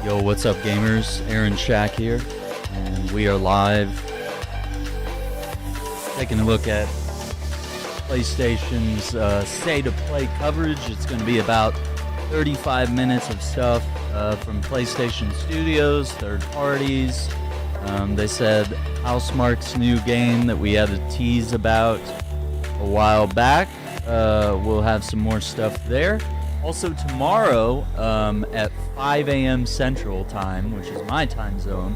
Yo, what's up, gamers? Aaron Shack here, and we are live taking a look at PlayStation's State of Play coverage. It's going to be about 35 minutes of stuff from PlayStation Studios, third parties. They said Housemarque's new game that we had a tease about a while back. We'll have some more stuff there. Also tomorrow at 5 a.m. Central Time, which is my time zone,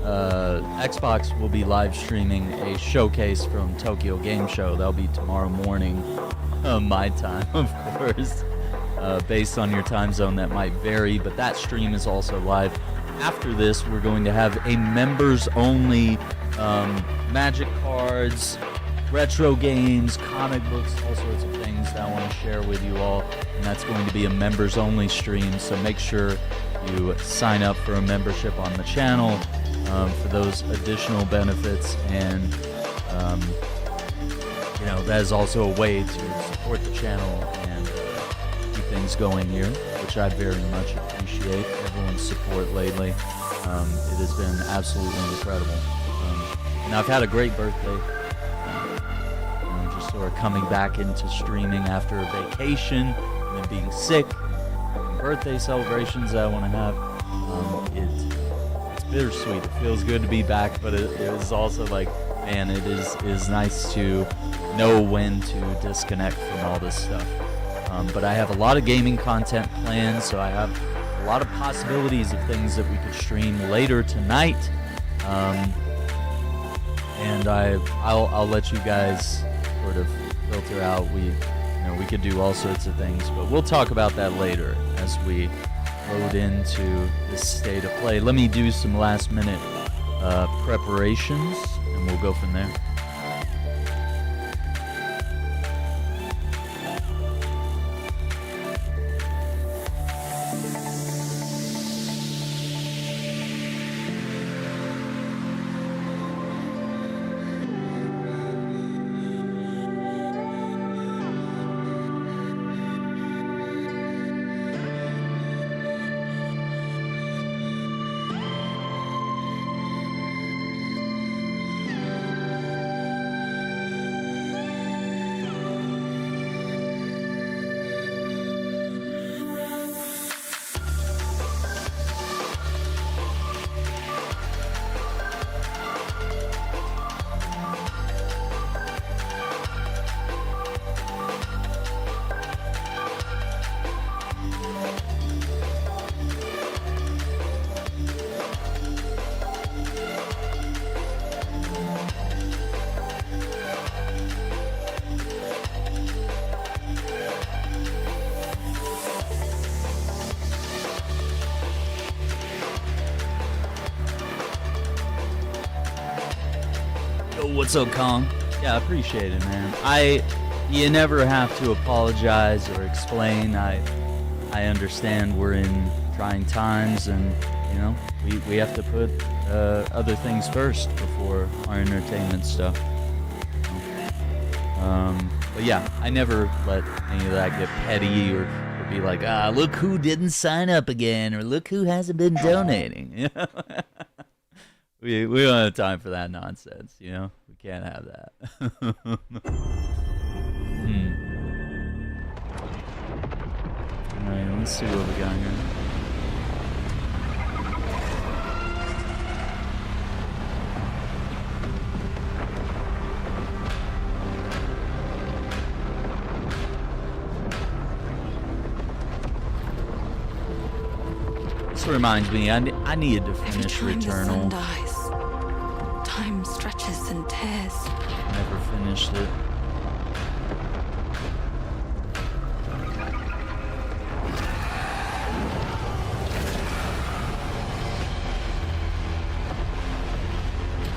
Xbox will be live streaming a showcase from Tokyo Game Show. That'll be tomorrow morning, my time, of course. Based on your time zone, that might vary, but that stream is also live. After this, we're going to have a members-only Magic cards, retro games, comic books, all sorts of things that I want to share with you all, and that's going to be a members-only stream, so make sure you sign up for a membership on the channel for those additional benefits, and you know, that is also a way to support the channel and keep things going here, which I very much appreciate everyone's support lately. It has been absolutely incredible. And I've had a great birthday. Just sort of coming back into streaming after a vacation and then being sick. Birthday celebrations that I want to have. It's bittersweet. It feels good to be back, but it is also like, man, it is nice to know when to disconnect from all this stuff. But I have a lot of gaming content planned, so I have a lot of possibilities of things that we could stream later tonight. And I'll let you guys sort of filter out. We could do all sorts of things, but we'll talk about that later as we load into this state of play. Let me do some last minute preparations, and we'll go from there. What's up, Kong? Yeah, I appreciate it, man. You never have to apologize or explain. I understand we're in trying times, and you know, we have to put other things first before our entertainment stuff. But yeah, I never let any of that get petty or be like, look who didn't sign up again, or look who hasn't been donating. You know? We don't have time for that nonsense, you know? We can't have that. Alright, let's see what we got here. This reminds me, I needed to finish Returnal. Time stretches and tears. Never finished it.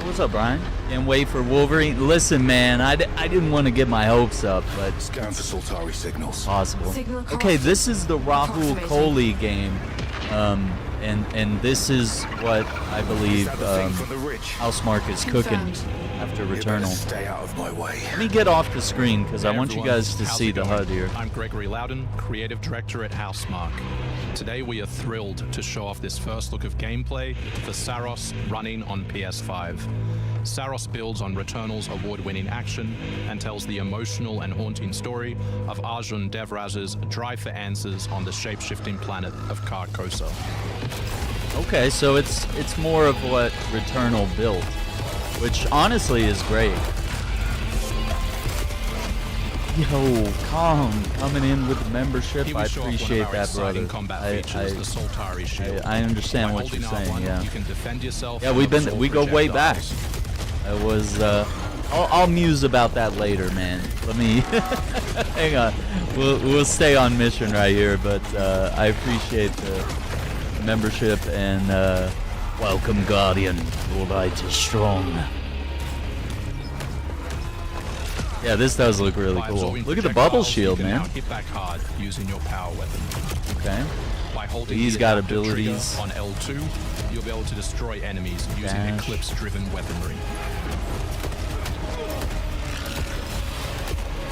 What's up, Brian? Can't wait for Wolverine. Listen, man, I didn't want to get my hopes up, but scan for Sultari signals. Possible. Okay, this is the Rahul Kohli game. and this is what I believe Housemarque is cooking after Returnal. Stay out of my way. Let me get off the screen because I want you guys to see the HUD here. I'm Gregory Loudon, creative director at Housemarque. Today we are thrilled to show off this first look of gameplay for Saros running on PS5. Saros builds on Returnal's award-winning action and tells the emotional and haunting story of Arjun Devraz's drive for answers on the shape-shifting planet of Carcosa. Okay, so it's more of what Returnal built, which honestly is great. Yo, Calm coming in with the membership. I appreciate that, brother. I understand what you're saying. Yeah. You can defend yourself. Yeah, we go way back. I was. I'll muse about that later, man. Let me hang on. We'll stay on mission right here, but I appreciate the membership and welcome, Guardian. Your light is strong. Yeah, this does look really cool. Look at the bubble shield, man. Hit back hard using your power weapon. Okay. By holding He's got abilities on L2, you'll be able to destroy enemies using Eclipse-driven weaponry.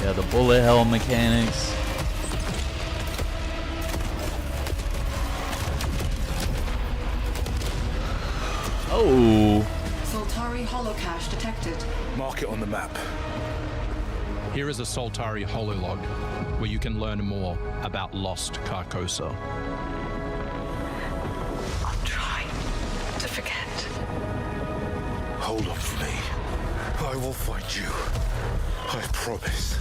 Yeah, the bullet hell mechanics. Oh. Soltari holocache detected. Mark it on the map. Here is a Soltari hololog, where you can learn more about lost Carcosa. I'll try to forget. Hold on for me. I will find you. I promise.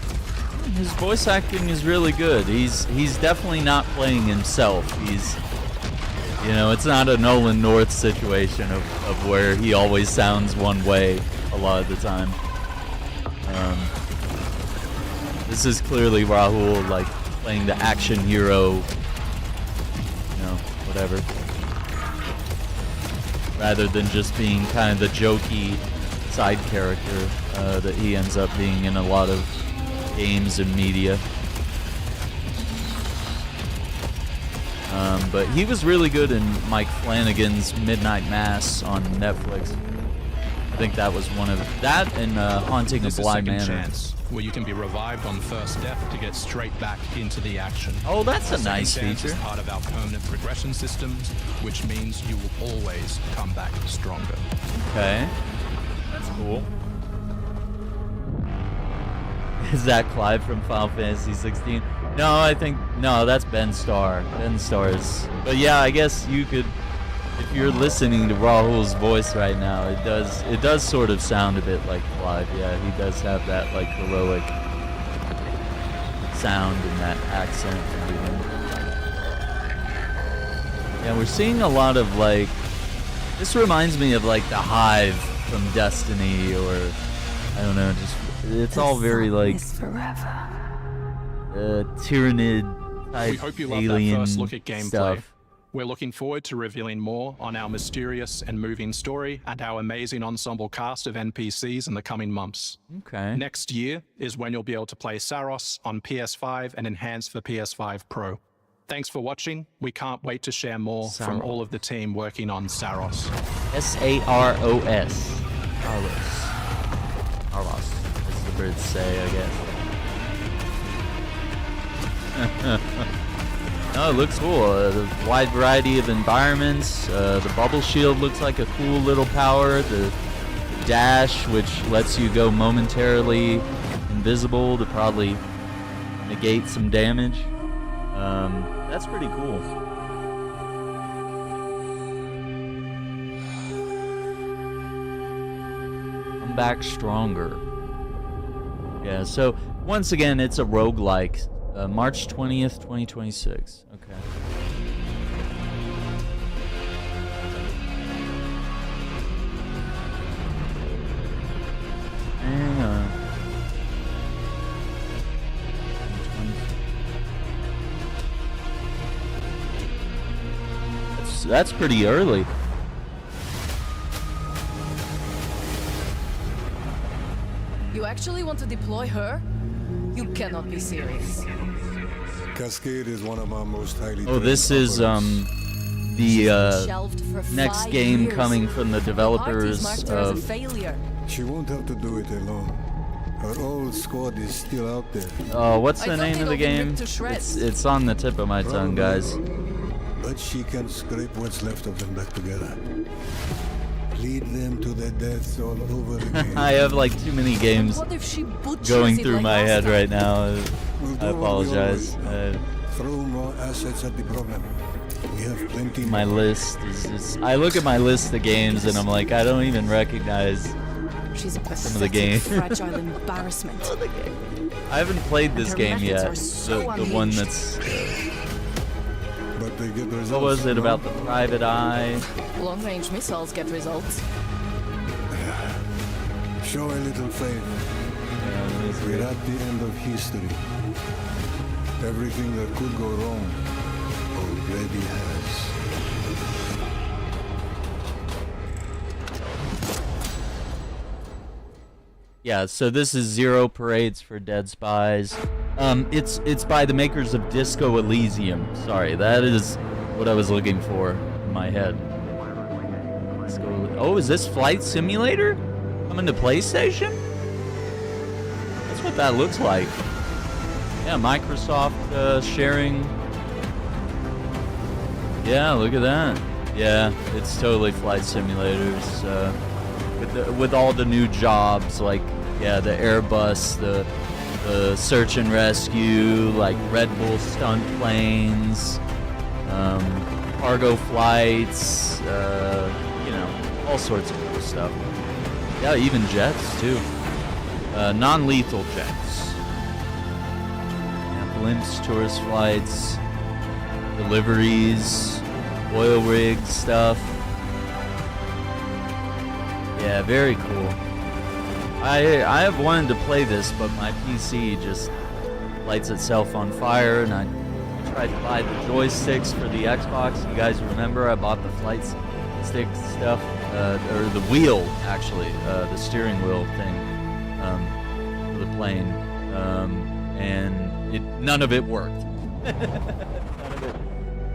His voice acting is really good. He's definitely not playing himself. He's, you know, it's not a Nolan North situation of where he always sounds one way a lot of the time. This is clearly Rahul, like, playing the action hero, you know, whatever. Rather than just being kind of the jokey side character that he ends up being in a lot of games and media. But he was really good in Mike Flanagan's Midnight Mass on Netflix. I think that was one of that and Haunting of Bly Manor. Chance, where you can be revived on first death to get straight back into the action. Oh, that's a nice feature. Is part of our permanent progression systems, which means you will always come back stronger. Okay, that's cool. Is that Clive from Final Fantasy 16? No, I think no, that's Ben Starr. Ben Starr is. But yeah, I guess you could. If you're listening to Rahul's voice right now, it does sort of sound a bit like Clive. Yeah, he does have that like heroic sound and that accent and everything. Yeah, we're seeing a lot of like, this reminds me of like the Hive from Destiny, or I don't know, just it's all very like Tyranid type we hope you love alien that first look at gameplay. stuff. We're looking forward to revealing more on our mysterious and moving story and our amazing ensemble cast of NPCs in the coming months. Okay. Next year is when you'll be able to play Saros on PS5 and enhanced for PS5 Pro. Thanks for watching. We can't wait to share more from all of the team working on Saros. S-A-R-O-S. Saros. Saros, as the birds say, I guess. No, it looks cool. The wide variety of environments. The bubble shield looks like a cool little power. The dash, which lets you go momentarily invisible to probably negate some damage. That's pretty cool. Come back stronger. Yeah, so once again, it's a roguelike. March 20th, 2026. Okay. Hang on. That's pretty early. You actually want to deploy her? You cannot be serious. Cascade is one of my most highly. Oh, this is the Shelved for next 5 game years. coming from the Parties developers marked her as a of failure. She won't have to do it alone. Her old squad is still out there. what's I the thought name they'd of the all been game? ripped to shreds. It's on the tip of my tongue, guys. But she can scrape what's left of them back together. Lead them to their deaths all over again. I have like too many games What if she butchers going it through like my last head time? right now. We'll do I what we apologize. always do. Throw more assets at the problem. We have plenty My more. list is I look at my list of games and I'm like, I don't even recognize. She's a Some of the game. pathetic, fragile embarrassment. I haven't played this her game methods yet. are so The one unhinged. that's But they get results. what was it no? about the private eye? Long-range missiles get results. Show a little faith. We're at the end of history. Everything that could go wrong already has. Yeah, so this is Zero Parades for Dead Spies. It's by the makers of Disco Elysium. Sorry, that is what I was looking for in my head. Oh, is this Flight Simulator coming to PlayStation? That's what that looks like. Yeah, Microsoft sharing. Yeah, look at that. Yeah, it's totally Flight Simulators. With all the new jobs, like the Airbus, the search and rescue, like Red Bull stunt planes, cargo flights, all sorts of cool stuff. Yeah, even jets too. Non-lethal jets. Yeah, blimps, tourist flights, deliveries, oil rig stuff. Yeah, very cool. I have wanted to play this, but my PC just lights itself on fire, and I tried to buy the joysticks for the Xbox. You guys remember I bought the flight stick stuff, or the wheel, actually, the steering wheel thing for the plane, and none of it worked.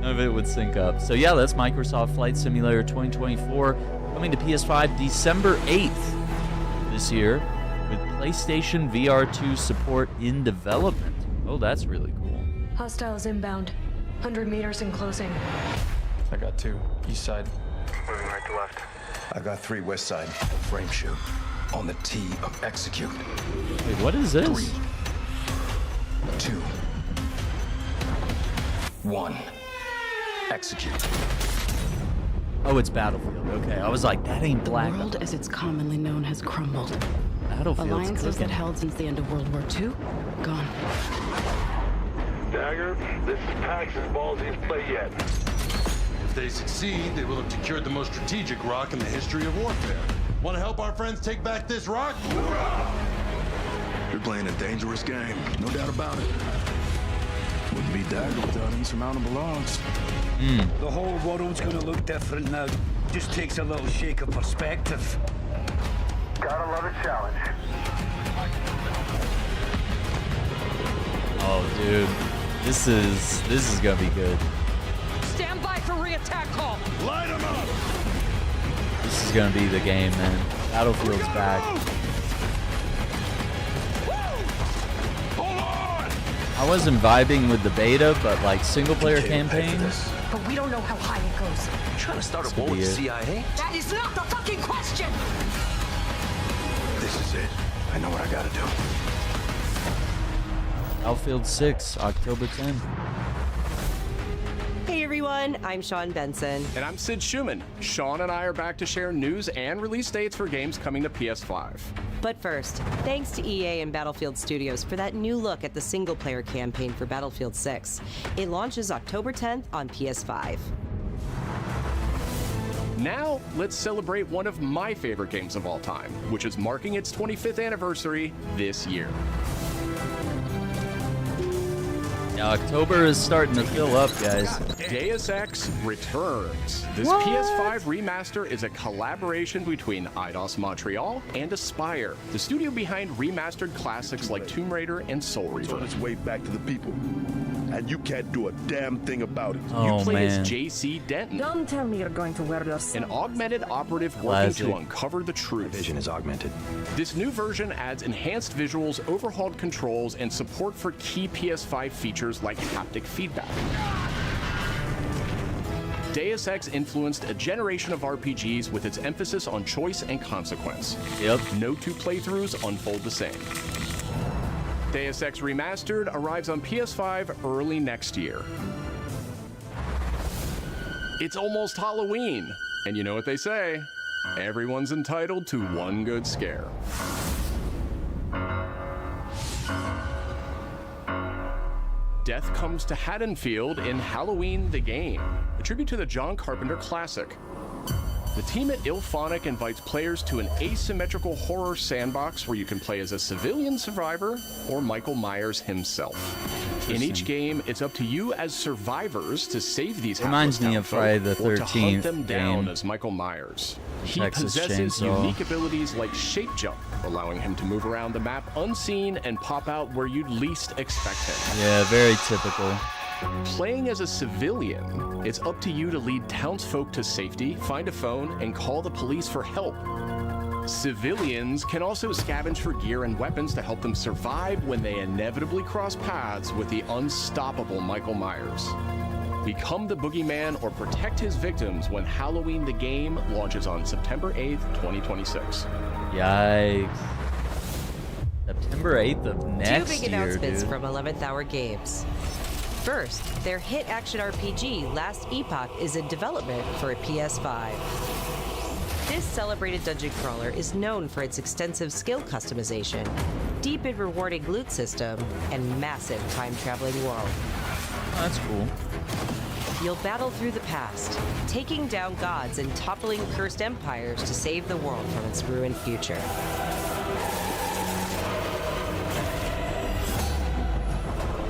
None of it would sync up. So yeah, that's Microsoft Flight Simulator 2024. Coming to PS5 December 8th this year with PlayStation VR 2 support in development. Oh, that's really cool. Hostiles inbound. 100 meters and closing. I got 2. East side. Moving right to left. I got 3 west side. Frame shoot. On the T of execute. Wait, what is this? 2. 1. Execute. Oh, it's Battlefield. Okay, I was like, that ain't The Black world Ops. as it's commonly known has crumbled. Battlefield's Alliances cooking. that held since the end of World War II, gone. Dagger, this is Pax's ballsiest play yet. If they succeed, they will have secured the most strategic rock in the history of warfare. Want to help our friends take back this rock? You're playing a dangerous game, no doubt about it. Wouldn't be Dagger without insurmountable odds. The whole world's gonna look different now. Just takes a little shake of perspective. Gotta love a challenge. Oh, dude, this is gonna be good. Stand by for re-attack call. Light them up! This is gonna be the game, man. Battlefield's back. Hold on! I wasn't vibing with the beta, but like single-player campaigns. But we don't know how high it goes. You trying to start This a war could with be the it. CIA? That is not the fucking question! This is it. I know what I gotta do. Battlefield 6, October 10th. Hey everyone, I'm Sean Benson. And I'm Sid Schumann. Sean and I are back to share news and release dates for games coming to PS5. But first, thanks to EA and Battlefield Studios for that new look at the single-player campaign for Battlefield 6. It launches October 10th on PS5. Now, let's celebrate one of my favorite games of all time, which is marking its 25th anniversary this year. Now, October is starting to fill up, guys. Deus Ex returns. This PS5 remaster is a collaboration between Eidos Montreal and Aspyr, the studio behind remastered classics like Tomb Raider and Soul It's on Reaver. its way back to the people. and you can't do a damn thing about it. Oh, You play man. as J.C. Denton, Don't tell me you're going to wear those. an augmented operative working Classic. to uncover the truth. Vision is augmented. This new version adds enhanced visuals, overhauled controls, and support for key PS5 features like haptic feedback. Deus Ex influenced a generation of RPGs with its emphasis on choice and consequence. Yep. No two playthroughs unfold the same. Deus Ex Remastered arrives on PS5 early next year. It's almost Halloween, and you know what they say, everyone's entitled to one good scare. Death comes to Haddonfield in Halloween the Game, a tribute to the John Carpenter classic. The team at IllFonic invites players to an asymmetrical horror sandbox where you can play as a civilian survivor or Michael Myers himself. In each game, it's up to you as survivors to save these Reminds me hapless of Friday the townsfolk or to hunt 13th them down game. as Michael Myers. He Texas possesses Chainsaw. unique abilities like shape jump, allowing him to move around the map unseen and pop out where you'd least expect him. Yeah, very typical. Playing as a civilian, it's up to you to lead townsfolk to safety, find a phone, and call the police for help. Civilians can also scavenge for gear and weapons to help them survive when they inevitably cross paths with the unstoppable Michael Myers. Become the boogeyman or protect his victims when Halloween the Game launches on September 8th, 2026. Yikes. September 8th of next Two big year, announcements dude. from 11th Hour Games. First, their hit action RPG, Last Epoch, is in development for a PS5. This celebrated dungeon crawler is known for its extensive skill customization, deep and rewarding loot system, and massive time-traveling world. Oh, that's cool. You'll battle through the past, taking down gods and toppling cursed empires to save the world from its ruined future.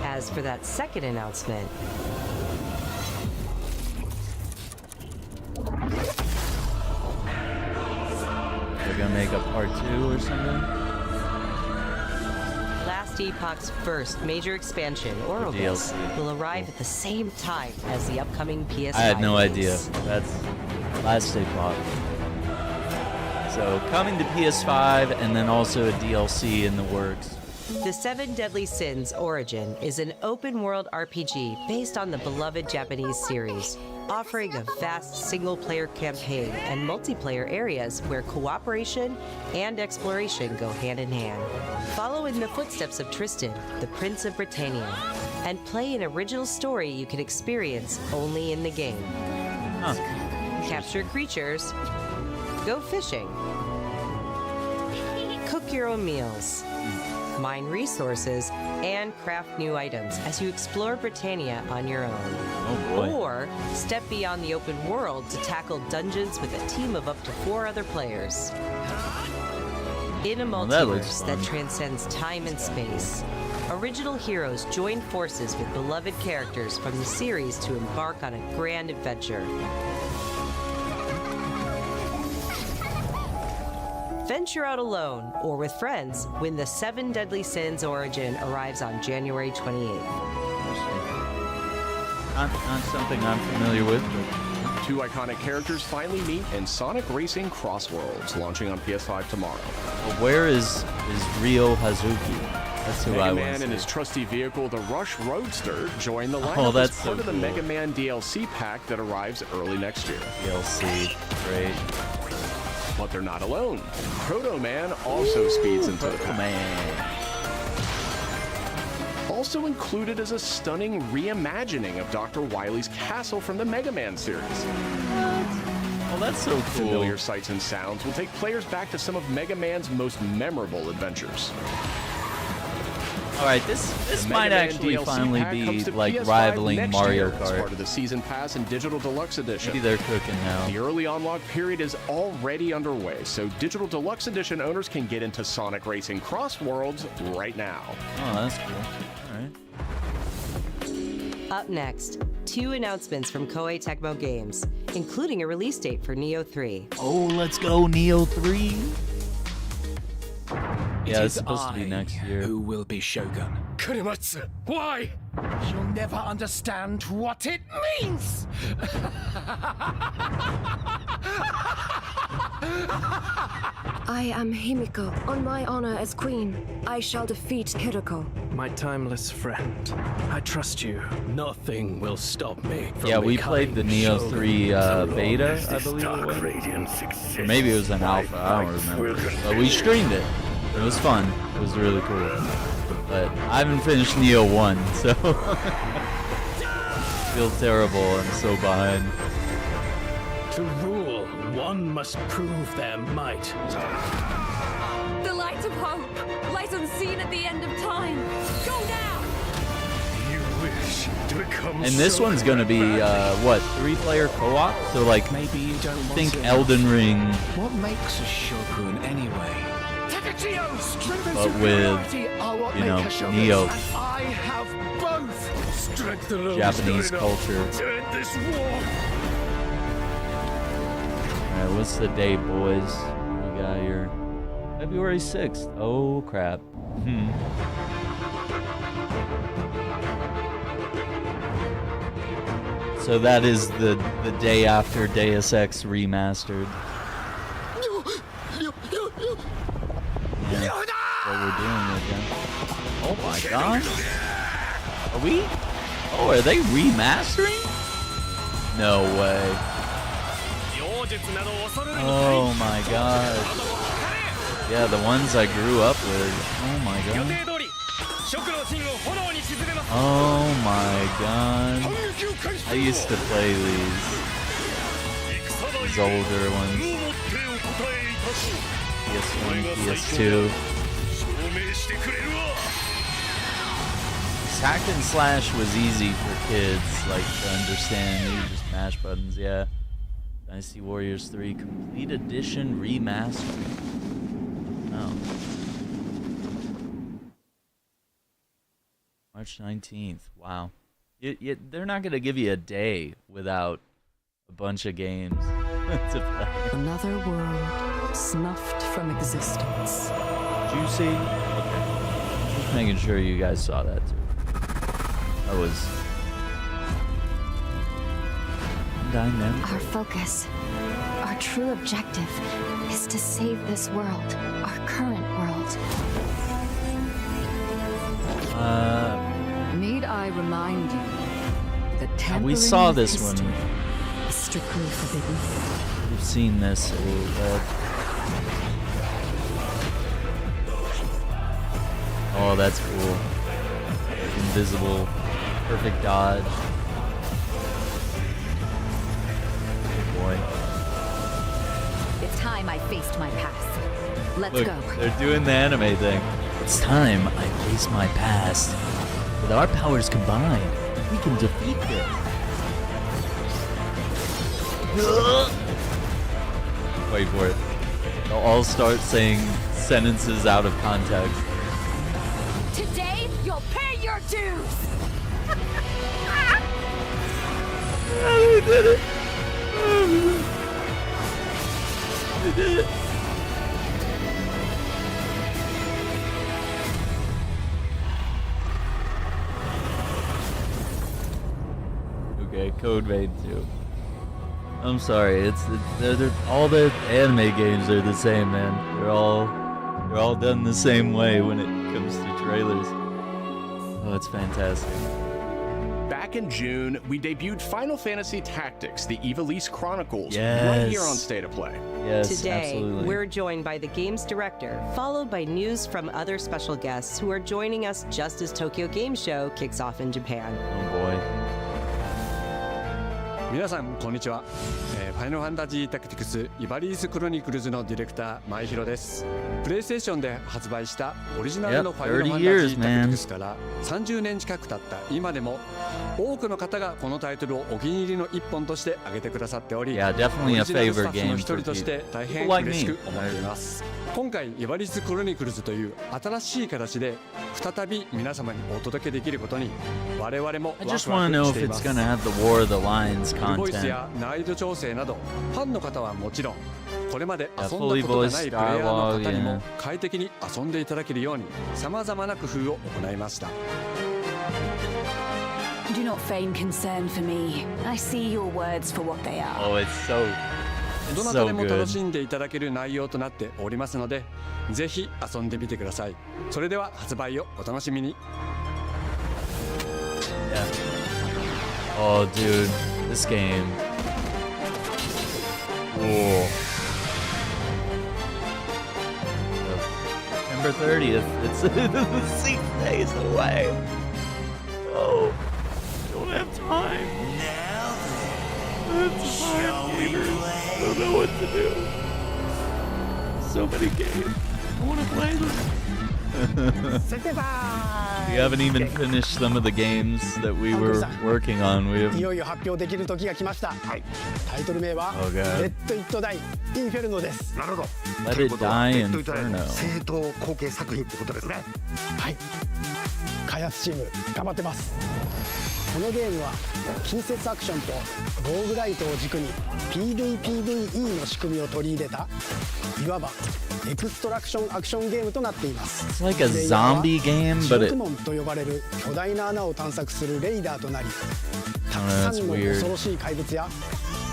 As for that second announcement, They're gonna make a part 2 or something? Last Epoch's first major expansion, Oracles, DLC. will arrive at the same time as the upcoming PS5 I had no release. idea. That's Last Epoch. So coming to PS5 and then also a DLC in the works. The Seven Deadly Sins Origin is an open-world RPG based on the beloved Japanese series, offering a vast single-player campaign and multiplayer areas where cooperation and exploration go hand in hand. Follow in the footsteps of Tristan, the Prince of Britannia, and play an original story you can experience only in the game. Capture creatures, go fishing, cook your own meals, mine resources, and craft new items as you explore Britannia on your own. Oh boy. Or step beyond the open world to tackle dungeons with a team of up to 4 other players. In a Well, that looks multiverse fun. that transcends time and space, original heroes join forces with beloved characters from the series to embark on a grand adventure. Venture out alone or with friends when the Seven Deadly Sins Origin arrives on January 28th. Not something I'm familiar with, but Two iconic characters finally meet in Sonic Racing Crossworlds, launching on PS5 tomorrow. but where is Ryo Hazuki? That's who I Mega want Man to and see. his trusty vehicle, the Rush Roadster, join the lineup Oh, as that's part so of the cool. Mega Man DLC pack that arrives early next year. DLC. Great. But they're not alone. Proto Man also speeds into the pack. Man. Also included is a stunning reimagining of Dr. Wily's castle from the Mega Man series. Oh, that's so cool. Familiar sights and sounds will take players back to some of Mega Man's most memorable adventures. All right, this The might Mega Man actually DLC finally pack comes be to like PS5 rivaling next Mario year as part Kart. of the Season Pass and Digital Deluxe Edition. Maybe they're cooking now. The early unlock period is already underway, so Digital Deluxe Edition owners can get into Sonic Racing Crossworlds right now. Oh, that's cool. All right. Up next, 2 announcements from Koei Tecmo Games, including a release date for Neo 3. Oh, let's go, Neo 3. Yeah, it's supposed to be next year. Who will be Shogun? Kurimatsu, why? You'll never understand what it means! I am Himiko. On my honor as queen, I shall defeat Hiroko. My timeless friend, I trust you. Nothing will stop me from Yeah, we played the Neo 3 beta, I believe it was. Or maybe it was an alpha, I don't remember. But we streamed it. It was fun. It was really cool. But I haven't finished Neo 1, so feel terrible. I'm so behind. To rule, one must prove their might. The light of hope, light unseen at the end of time. Go now! You wish to become. And this one's gonna be what, 3-player co-op? So like, maybe you don't want think to. Elden Ring. What makes a shogun anyway? But with, you know, Neo. And I have both. Strength alone Japanese culture. Alright, what's the date, boys? We got here February 6th. Oh crap. So that is the day after Deus Ex Remastered. Yeah, what we're doing again. Oh my god. Are we? Oh, are they remastering? No way. Oh my god. Yeah, the ones I grew up with. Oh my god. Oh my god. I used to play these older ones. PS1, PS2. Hack and slash was easy for kids, like, to understand. You just mash buttons, yeah. Dynasty Warriors 3 Complete Edition Remastered. Oh. March 19th. Wow. They're not going to give you a day without a bunch of games to play. Another world snuffed from existence. Juicy? Okay. Just making sure you guys saw that too. That was dynamic. Our focus, our true objective, is to save this world, our current world. Need I remind you that tampering we saw with this history one. is strictly forbidden. We've seen this a little bit. Oh, that's cool. Invisible. Perfect dodge. Oh boy. It's time I faced my past. Let's Look, go. they're doing the anime thing. It's time I face my past. With our powers combined, we can defeat this. Wait for it. They'll all start saying sentences out of context. Today, you'll pay your dues! We did it! We did it! Okay, Code Vein 2. I'm sorry, they're all the anime games are the same, man. They're all done the same way when it comes to trailers. Oh, it's fantastic. Back in June, we debuted Final Fantasy Tactics: The Ivalice Chronicles, Yes. right here on State of Play. Yes, Today, absolutely. we're joined by the game's director, followed by news from other special guests who are joining us just as Tokyo Game Show kicks off in Japan. Oh boy. 皆さんこんにちは、ファイナルファンタジータクティクスイバリースクロニクルズのディレクター前広です。プレイステーションで発売したオリジナルのファイナルファンタジータクティクスから30年近く経った今でも多くの方がこのタイトルをお気に入りの一本として挙げてくださっており、オリジナルスタッフの一人として大変嬉しく思っています。今回イバリスクロニクルズという新しい形で再び皆様にお届けできることに我々もワクワクしています。ボイスや難易度調整などファンの方はもちろんこれまで遊んだことがないプレイヤーの方にも快適に遊んでいただけるように様々な工夫を行いました。Do not feign concern for me. I see your words for what they are. Oh, it's so どなたでも楽しんでいただける内容となっておりますので、ぜひ遊んでみてください。それでは発売をお楽しみに。Yeah. Oh, dude, this game. Whoa. September 30th. It's 6 days away. Oh, don't have time. Shall we play? I don't know what to do. So many games. I want to play them. We haven't even finished some of the games that we were working on. We have. いよいよ発表できる時が来ました。はい。タイトル名は Oh, God. レッド・イット・ダイ・インフェルノです。なるほど。 Let It Die Inferno. 正統後継作品ってことですね。はい。開発チーム頑張ってます。このゲームは近接アクションとローグライトを軸に PVPVE の仕組みを取り入れたいわばエクストラクションアクションゲームとなっています。 It's like a zombie game, but 地 it. 獄門と呼ばれる巨大な穴を探索するレイダーとなり、たく Oh, さ that's んの weird. 恐ろしい怪物や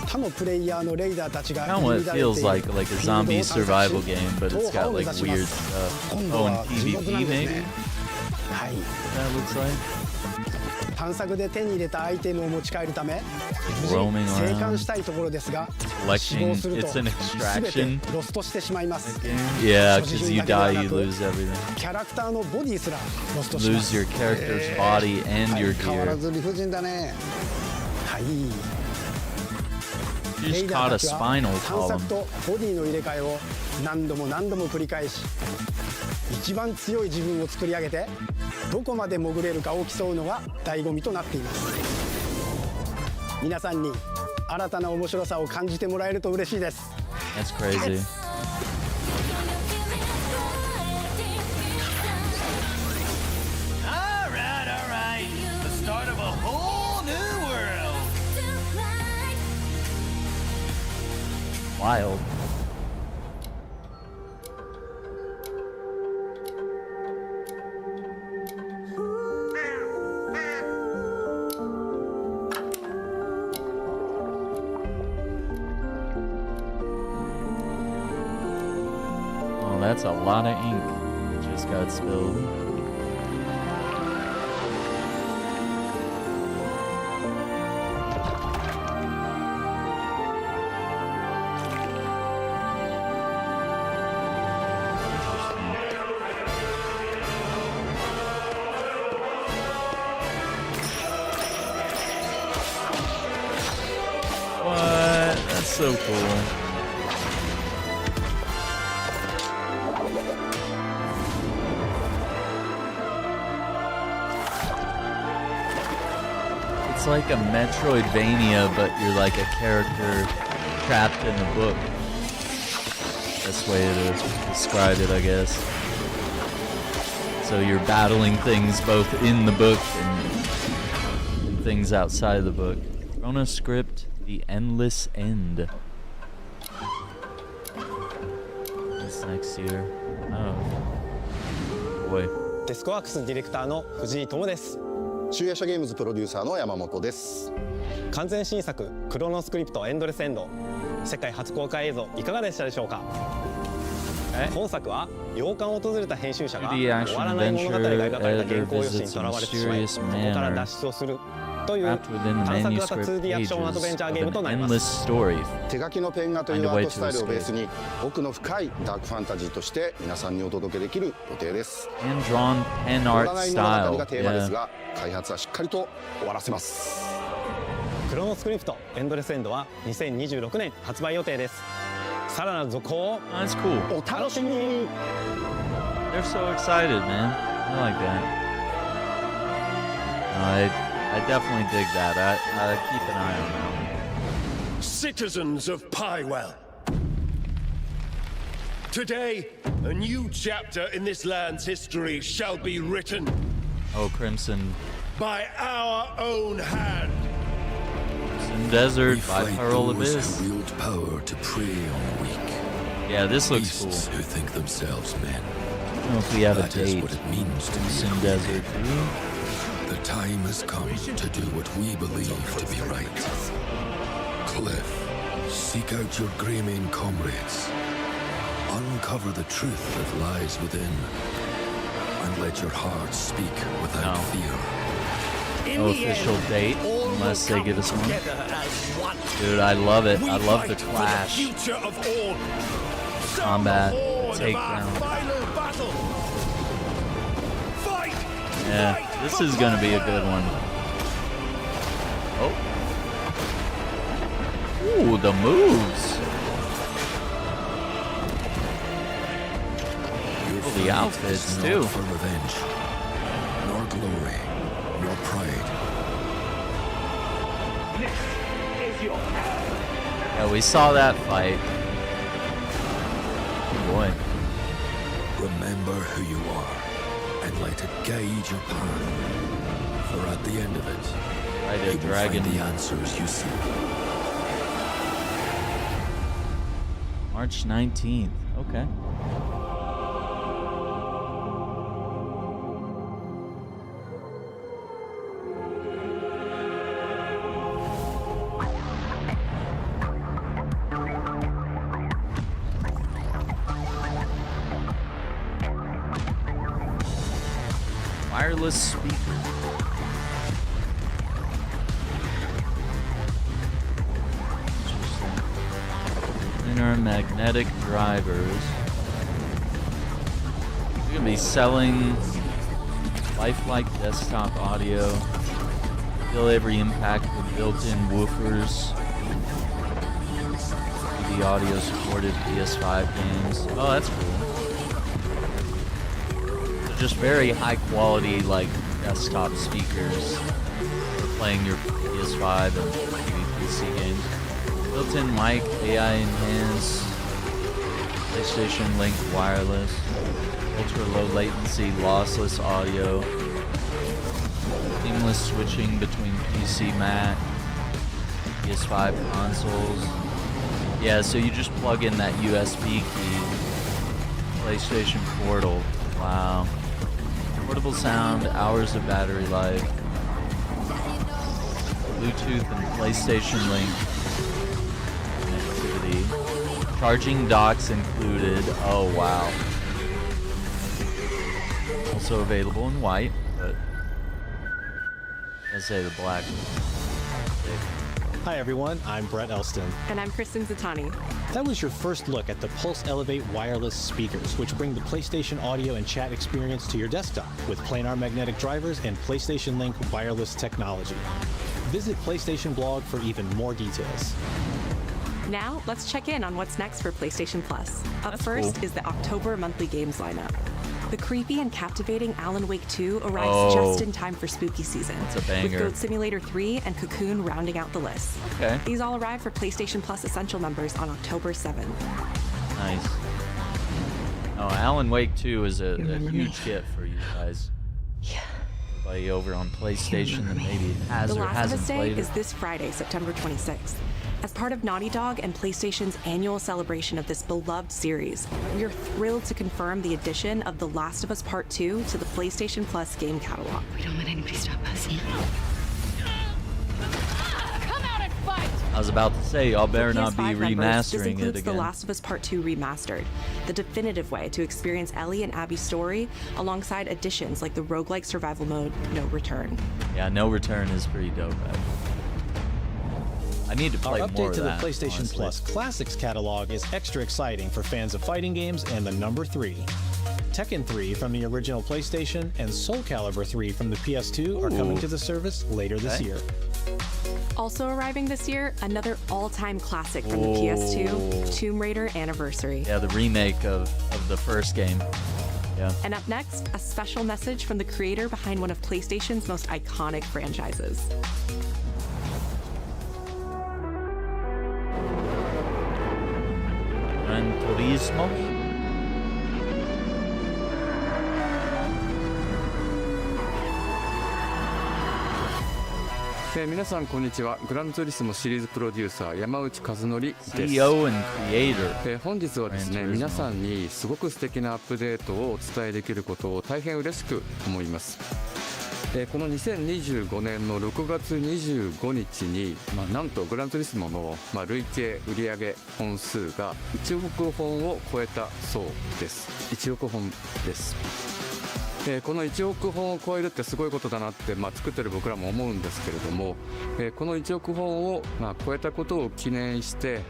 他のプレイヤーのレイダーたちが Kind of what it feels like a zombie survival game, but it's got like weird stuff. Oh, and PvP maybe? That looks like. 探索で手に入れたアイテムを持ち帰るため Roaming 生還 around. したいところですが Collecting. 死亡すると It's an 全 extraction. てロストしてしまいます。 Yeah, 所持 because 品 you だけでは die, な you く lose everything. キャラクターのボディすらロストしま Lose す。 your character's body and your 変わら gear. ず理不尽だね。はい。 You レ just イダー caught た a ちは spinal 探 column. 索とボディの入れ替えを何度も何度も繰り返し、一番強い自分を作り上げてどこまで潜れるかを競うのが醍醐味となっています。皆さんに新たな面白さを感じてもらえると嬉しいです。 That's crazy. Alright. The start of a whole new world. Wild. Oh, that's a lot of ink that just got spilled. What? That's so cool. It's like a Metroidvania, but you're like a character trapped in a book. Best way to describe it, I guess. So you're battling things both in the book and things outside of the book. Chrono Script, The Endless End. What's next year? Oh. Boy. デスクワークスディレクターの藤井智です。集英社ゲームズプロデューサーの山本です。完全新作クロノスクリプトエンドレスエンド、世界初公開映像いかがでしたでしょうか。本作は洋館を訪れた編集者が終わらない物語が描かれた原稿用紙にとらわれてしまい、そこから脱出をするという探索型 2D アクションアドベンチャーゲームとなります。手書きのペン画というアートスタイルをベースに奥の深いダークファンタジーとして皆さんにお届けできる予定です。終わらない物語がテーマですが、開発はしっかりと終わらせます。クロノスクリプトエンドレスエンドは2026年発売予定です。さらなる続報をお楽しみに。 They're so excited, man. I like that. I definitely dig that. I keep an eye on that. Citizens of Pywell. Today, a new chapter in this land's history shall be written. Oh, Crimson. By our own hand. Crimson Desert by Pearl Abyss. Wield power to prey on the weak. Yeah, this looks cool. Beasts who think themselves men. I don't know if we have a That is date. what it means to be Crimson a Desert. The time has come to do what we believe to be right. Cliff, seek out your Greymane comrades. Uncover the truth that lies within. And let your heart speak without fear. No official date, unless they give us one. Dude, I love it. I love the clash. Combat, takedown. Yeah, this is gonna be a good one. Oh. Ooh, the moves. Oh, the outfits too. For revenge, nor glory, nor pride. Yeah, we saw that fight. Oh boy. Remember who you are, and let it guide your path. For at the end of it, you will find the answers you seek. March 19th. Okay. Wireless speaker. Inner magnetic drivers. You're gonna be selling lifelike desktop audio. Feel every impact with built-in woofers. The audio supported PS5 games. Oh, that's cool. Just very high quality, like, desktop speakers for playing your PS5 and PC games. Built-in mic, AI enhanced, PlayStation Link wireless, ultra low latency, lossless audio, seamless switching between PC, Mac, PS5 consoles. Yeah, so you just plug in that USB key, PlayStation Portal. Wow. Portable sound, hours of battery life, Bluetooth and PlayStation Link connectivity, charging docks included. Oh wow. Also available in white, but I say the black. Hi everyone, I'm Brett Elston. And I'm Kristen Zatani. That was your first look at the Pulse Elevate wireless speakers, which bring the PlayStation audio and chat experience to your desktop with planar magnetic drivers and PlayStation Link wireless technology. Visit PlayStation blog for even more details. Now, let's check in on what's next for PlayStation Plus. Up first is the October monthly games lineup. The creepy and captivating Alan Wake 2 arrives just in time for spooky season. That's a banger. With Goat Simulator 3 and Cocoon rounding out the list. Okay. These all arrive for PlayStation Plus Essential members on October 7th. Nice. Oh, Alan Wake 2 is a huge hit for you guys. Yeah. Everybody over on PlayStation that maybe has or hasn't played it. The Last of Us Day is this Friday, September 26th. As part of Naughty Dog and PlayStation's annual celebration of this beloved series, we're thrilled to confirm the addition of The Last of Us Part 2 to the PlayStation Plus game catalog. We don't let anybody stop us. Come out and fight! I was about to say, y'all better not be remastering this includes it again. The Last of Us Part 2 Remastered, the definitive way to experience Ellie and Abby's story, alongside additions like the roguelike survival mode, No Return. Yeah, No Return is pretty dope. I need to play Our more update of to the that, PlayStation honestly. Plus Classics catalog is extra exciting for fans of fighting games and the number 3. Tekken 3 from the original PlayStation and Soul Calibur 3 from the PS2 are coming to the service later this year. Also arriving this year, another all-time classic from the PS2, Tomb Raider Anniversary. Yeah, the remake of the first game. Yeah. And up next, a special message from the creator behind one of PlayStation's most iconic franchises. Gran Turismo. 皆さんこんにちは。グランツーリスモシリーズプロデューサー山内和則です。 CEO and creator。本日はですね、皆さんにすごく素敵なアップデートをお伝えできることを大変嬉しく思います。この2025年の6月25日に、なんとグランツーリスモの、累計売上本数が1億本を超えたそうです。1億本です。この1億本を超えるってすごいことだなって、作ってる僕らも思うんですけれども、この1億本を、超えたことを記念して、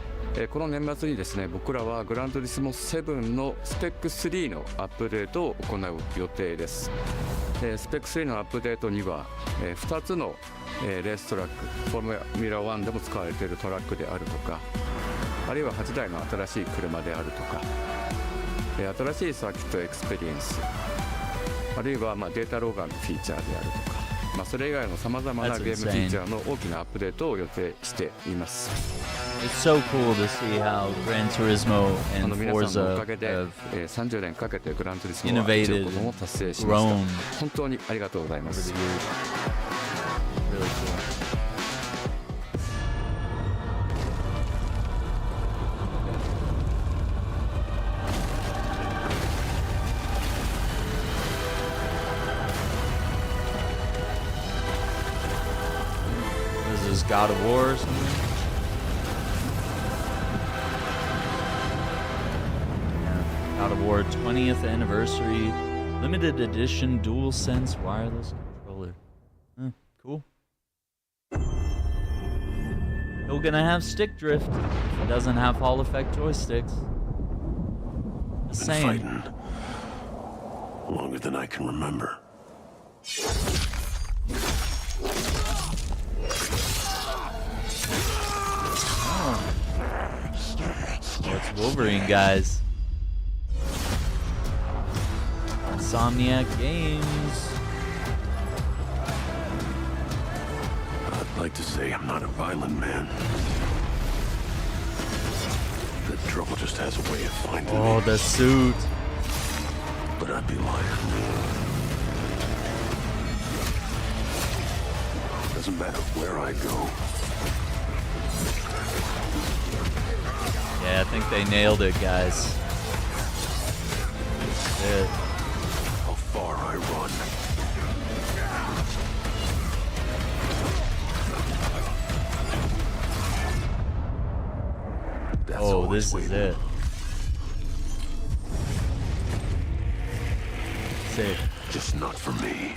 この年末にですね、僕らはグランツーリスモ7のスペック3のアップデートを行う予定です。スペック3のアップデートには、2つの、レーストラック、フォーミュラ1でも使われているトラックであるとか、あるいは8台の新しい車であるとか、新しいサーキットエクスペリエンス、あるいはデータローガンのフィーチャーであるとか、それ以外のさまざまなゲームフィーチャーの大きなアップデートを予定しています。It's so cool to see how Gran Turismo and 皆さんのおか Forza げで have 30年かけてグランツーリスモは1億本を達成しました。本当にありがとうございます。 really cool. This is God of War or something? God of War 20th anniversary limited edition DualSense wireless controller. Cool. Still gonna have stick drift. It doesn't have Hall effect joysticks. Just saying. Fighting longer than I can remember. It's Wolverine, guys. Insomniac Games. I'd like to say I'm not a violent man. The trouble just has a way of finding me. The suit. But I'd be lying. Doesn't matter where I go. Yeah, I think they nailed it, guys. Yeah. How far I run. Oh, this is it. Sick. Just not for me.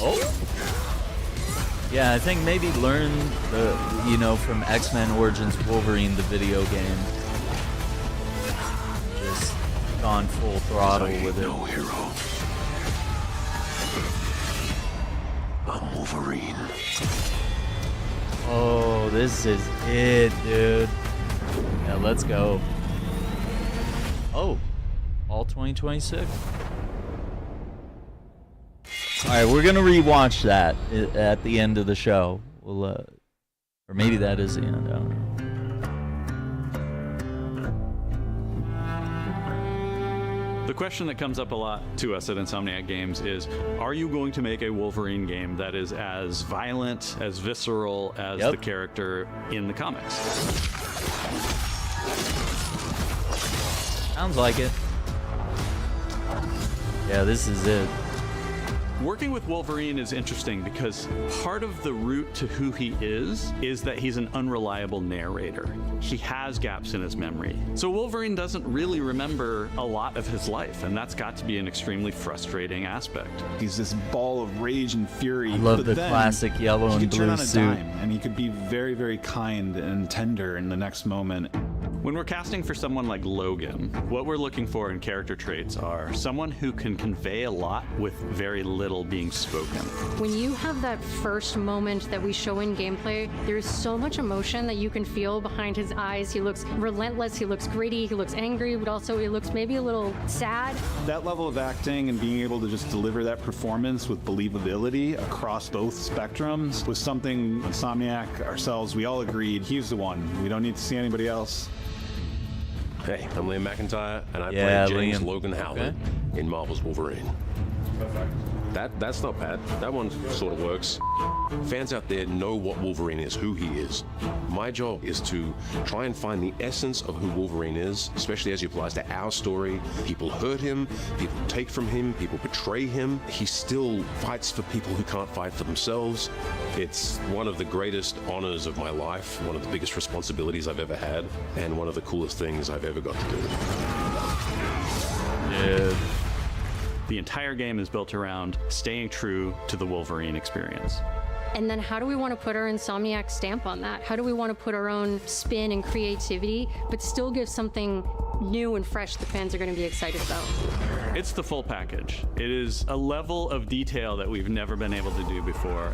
Oh. Yeah, I think maybe learn from X-Men Origins Wolverine, the video game. Just gone full throttle with it. No hero. I'm Wolverine. Oh, this is it, dude. Yeah, let's go. Oh, all 2026. All right, we're gonna rewatch that at the end of the show. We'll, or maybe that is the end. I don't know. The question that comes up a lot to us at Insomniac Games is, are you going to make a Wolverine game that is as violent, as visceral as the character in the comics? Sounds like it. Yeah, this is it. Working with Wolverine is interesting because part of the route to who he is that he's an unreliable narrator. He has gaps in his memory. So Wolverine doesn't really remember a lot of his life, and that's got to be an extremely frustrating aspect. He's this ball of rage and fury. I love the classic yellow and blue suit. And he could be very, very kind and tender in the next moment. When we're casting for someone like Logan, what we're looking for in character traits are someone who can convey a lot with very little being spoken. When you have that first moment that we show in gameplay, there's so much emotion that you can feel behind his eyes. He looks relentless, he looks gritty, he looks angry, but also he looks maybe a little sad. That level of acting and being able to just deliver that performance with believability across both spectrums was something Insomniac, ourselves, we all agreed he's the one. We don't need to see anybody else. Hey, I'm Liam McIntyre, and I play James Logan Howland in Marvel's Wolverine. That's not bad. That one sort of works. Fans out there know what Wolverine is, who he is. My job is to try and find the essence of who Wolverine is, especially as he applies to our story. People hurt him, people take from him, people betray him. He still fights for people who can't fight for themselves. It's one of the greatest honors of my life, one of the biggest responsibilities I've ever had, and one of the coolest things I've ever got to do. Yeah. The entire game is built around staying true to the Wolverine experience. And then how do we want to put our Insomniac stamp on that? How do we want to put our own spin and creativity, but still give something new and fresh the fans are going to be excited about? It's the full package. It is a level of detail that we've never been able to do before.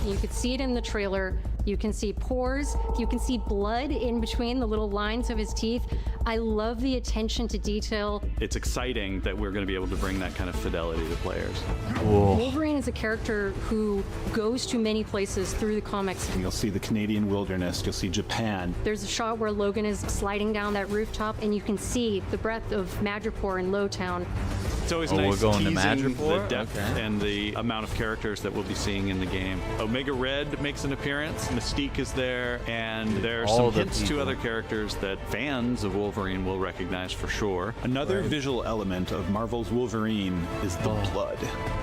You could see it in the trailer. You can see pores. You can see blood in between the little lines of his teeth. I love the attention to detail. It's exciting that we're going to be able to bring that kind of fidelity to players. Wolverine is a character who goes to many places through the comics. You'll see the Canadian wilderness, you'll see Japan. There's a shot where Logan is sliding down that rooftop and you can see the breadth of Madripoor in Lowtown. It's always we're nice going to teasing the Madripoor? depth and the amount of characters that we'll be seeing in the game. Omega Red makes an appearance, Mystique is there, and there are some hints to other characters that fans of Wolverine will recognize for sure. Another visual element of Marvel's Wolverine is the blood.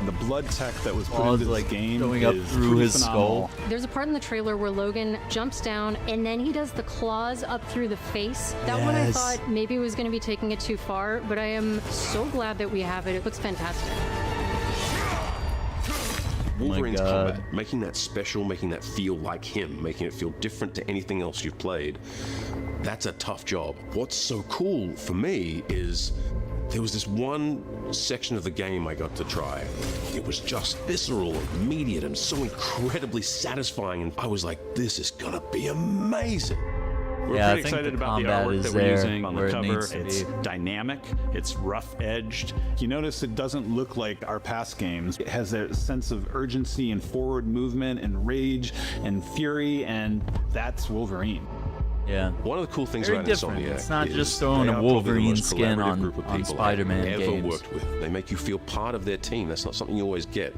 The blood tech that was put into this game going up is through pretty his phenomenal. There's a part in the trailer where Logan jumps down and then he does the claws up through the face. That one I thought maybe was going to be taking it too far, but I am so glad that we have it. It looks fantastic. Wolverine's combat, making that special, making that feel like him, making it feel different to anything else you've played, that's a tough job. What's so cool for me is there was this one section of the game I got to try. It was just visceral, immediate, and so incredibly satisfying, and I was like, this is gonna be amazing. We're pretty excited about the artwork that we're using on the cover. It's dynamic, it's rough-edged. You notice it doesn't look like our past games. It has a sense of urgency and forward movement and rage and fury, and that's Wolverine. Yeah. One of the cool things Very about different. Insomniac It's not is just throwing they a are probably the Wolverine most skin collaborative on- group of on people Spider-Man I've ever games. worked with. They make you feel part of their team. That's not something you always get.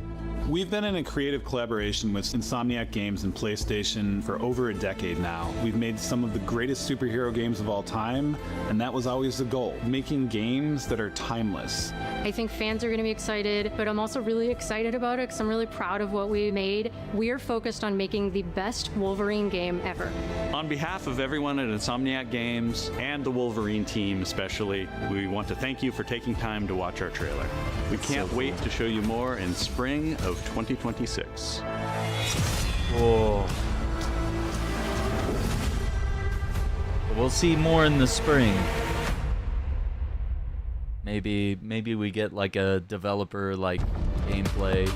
We've been in a creative collaboration with Insomniac Games and PlayStation for over a decade now. We've made some of the greatest superhero games of all time, and that was always the goal, making games that are timeless. I think fans are going to be excited, but I'm also really excited about it because I'm really proud of what we made. We are focused on making the best Wolverine game ever. On behalf of everyone at Insomniac Games and the Wolverine team especially, we want to thank you for taking time to watch our trailer. We can't wait to show you more in spring of 2026. Whoa. We'll see more in the spring. Maybe we get like a developer like gameplay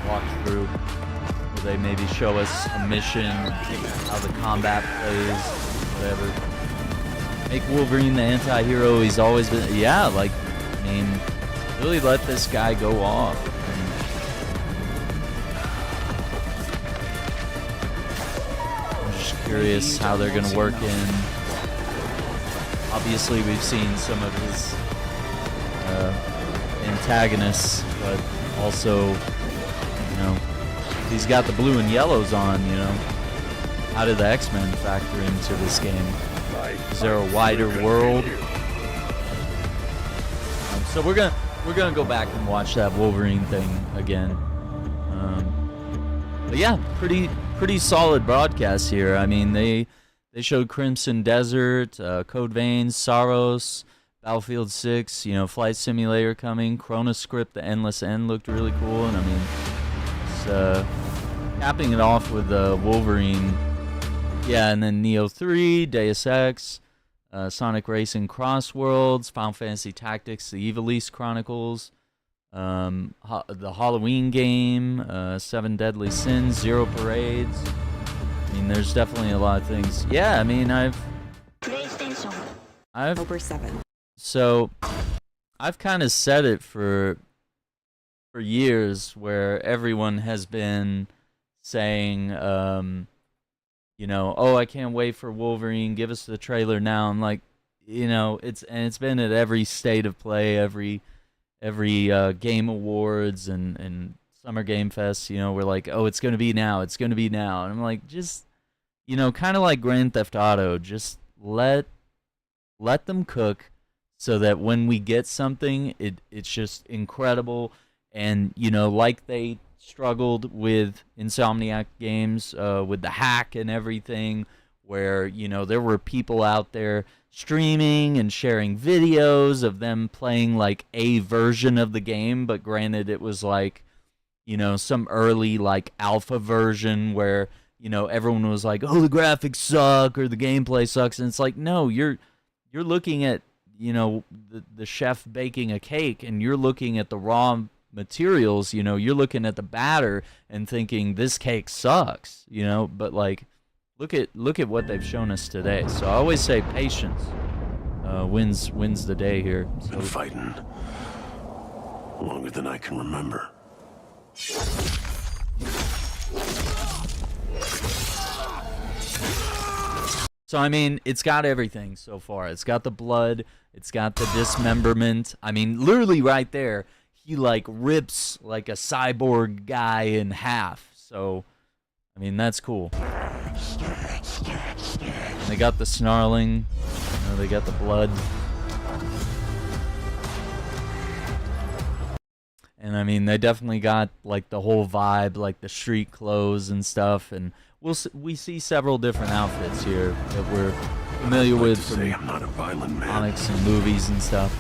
walkthrough where they maybe show us a mission, how the combat plays, whatever. Make Wolverine the anti-hero he's always been. Yeah, like, I mean, really let this guy go off. Curious how they're going to work in. Obviously, we've seen some of his antagonists, but also, you know, he's got the blue and yellows on, you know. How did the X-Men factor into this game? Is there a wider world? So we're gonna go back and watch that Wolverine thing again. But yeah, pretty solid broadcast here. I mean, they showed Crimson Desert, Code Veins, Saros, Battlefield 6, you know, Flight Simulator coming, Chronoscript, The Endless End looked really cool, and I mean, it's capping it off with Wolverine. Yeah, and then Neo 3, Deus Ex, Sonic Racing Cross Worlds, Final Fantasy Tactics, The Evilise Chronicles, the Halloween game, 7 Deadly Sins, Zero Parades. I mean, there's definitely a lot of things. Yeah, I mean, I've October 7th. So I've kind of said it for years, where everyone has been saying, you know, oh, I can't wait for Wolverine, give us the trailer now. I'm like, you know, it's been at every state of play, every Game Awards and Summer Game Fest, you know, we're like, oh, it's gonna be now, it's gonna be now, and I'm like, just, you know, kind of like Grand Theft Auto, just let them cook, so that when we get something, it's just incredible. And you know, like they struggled with Insomniac Games, with the hack and everything, where, you know, there were people out there streaming and sharing videos of them playing like a version of the game, but granted it was like, you know, some early like alpha version where, you know, everyone was like, oh, the graphics suck or the gameplay sucks, and it's like, no, you're looking at, you know, the chef baking a cake, and you're looking at the raw materials, you know, you're looking at the batter and thinking this cake sucks, you know, but like look at what they've shown us today. So I always say patience wins the day here. So, been fighting longer than I can remember. so I mean, it's got everything so far. It's got the blood, it's got the dismemberment. I mean, literally right there, he like rips like a cyborg guy in half. So I mean, that's cool. And they got the snarling, you know, they got the blood. And I mean, they definitely got like the whole vibe, like the street clothes and stuff. And we see several different outfits here that we're familiar with from comics and movies and stuff,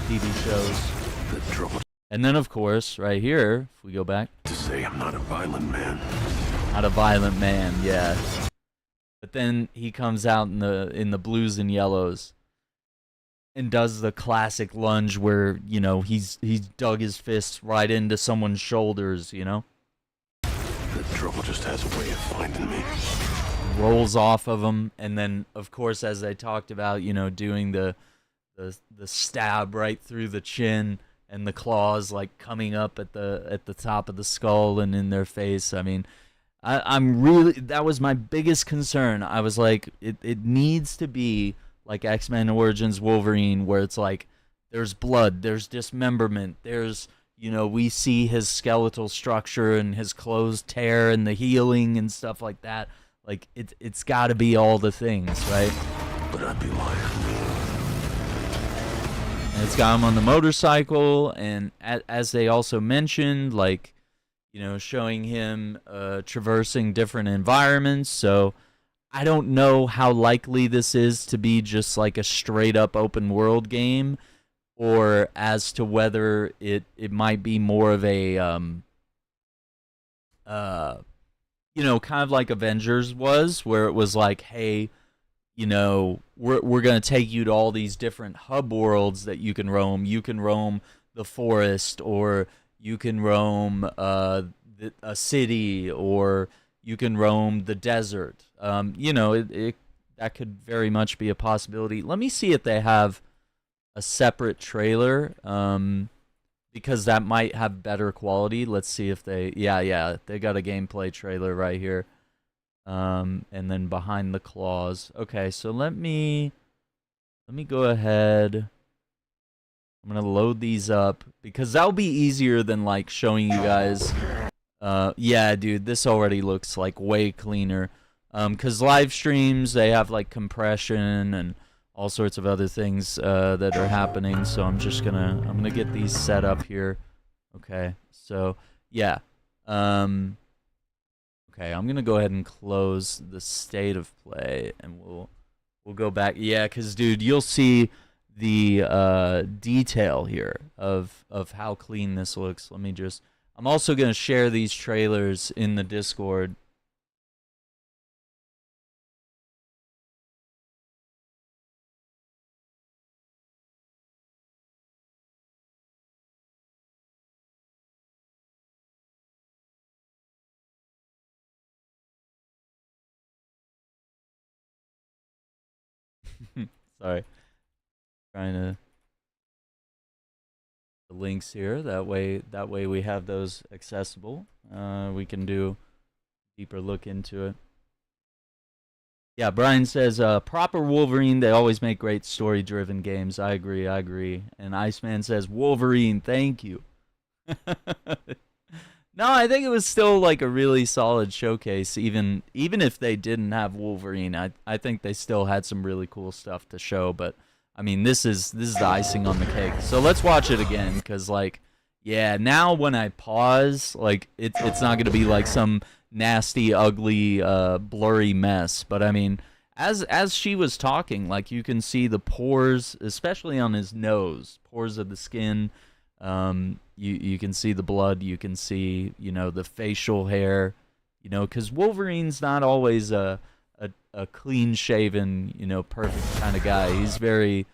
TV shows. And then, of course, right here, if we go back, to say I'm not a violent man. Not a violent man, yeah. But then he comes out in the blues and yellows and does the classic lunge where, you know, he's dug his fist right into someone's shoulders, you know? The trouble just has a way of finding me. Rolls off of him, and then, of course, as I talked about, you know, doing the stab right through the chin and the claws like coming up at the top of the skull and in their face. I mean, I'm really, that was my biggest concern. I was like, it needs to be like X-Men Origins Wolverine, where it's like there's blood, there's dismemberment, there's, you know, we see his skeletal structure and his clothes tear and the healing and stuff like that. Like it's got to be all the things, right? But I'd be lying. And it's got him on the motorcycle, and as they also mentioned, like, you know, showing him traversing different environments. So I don't know how likely this is to be just like a straight up open world game, or as to whether it might be more of a you know, kind of like Avengers was, where it was like, hey, you know, we're gonna take you to all these different hub worlds that you can roam. You can roam the forest, or you can roam a city, or you can roam the desert. You know, that could very much be a possibility. Let me see if they have a separate trailer, because that might have better quality. Let's see if they, yeah, they got a gameplay trailer right here. And then behind the claws. Okay, so let me go ahead. I'm gonna load these up because that'll be easier than like showing you guys. Yeah, dude, this already looks like way cleaner. Because live streams, they have like compression and all sorts of other things that are happening. So I'm gonna get these set up here. Okay, so yeah. Okay, I'm gonna go ahead and close the state of play, and we'll go back. Yeah, because dude, you'll see the detail here of how clean this looks. Let me just. I'm also gonna share these trailers in the Discord. Sorry. Trying to the links here. That way we have those accessible. We can do a deeper look into it. Yeah, Brian says, proper Wolverine, they always make great story-driven games. I agree. And Iceman says, Wolverine, thank you. No, I think it was still like a really solid showcase, even if they didn't have Wolverine. I think they still had some really cool stuff to show, but I mean, this is the icing on the cake. So let's watch it again, because like, yeah, now when I pause, like it's not gonna be like some nasty, ugly, blurry mess. But I mean, as she was talking, like you can see the pores, especially on his nose, pores of the skin. You can see the blood, you can see, you know, the facial hair, you know, because Wolverine's not always a clean-shaven, you know, perfect kind of guy. He's very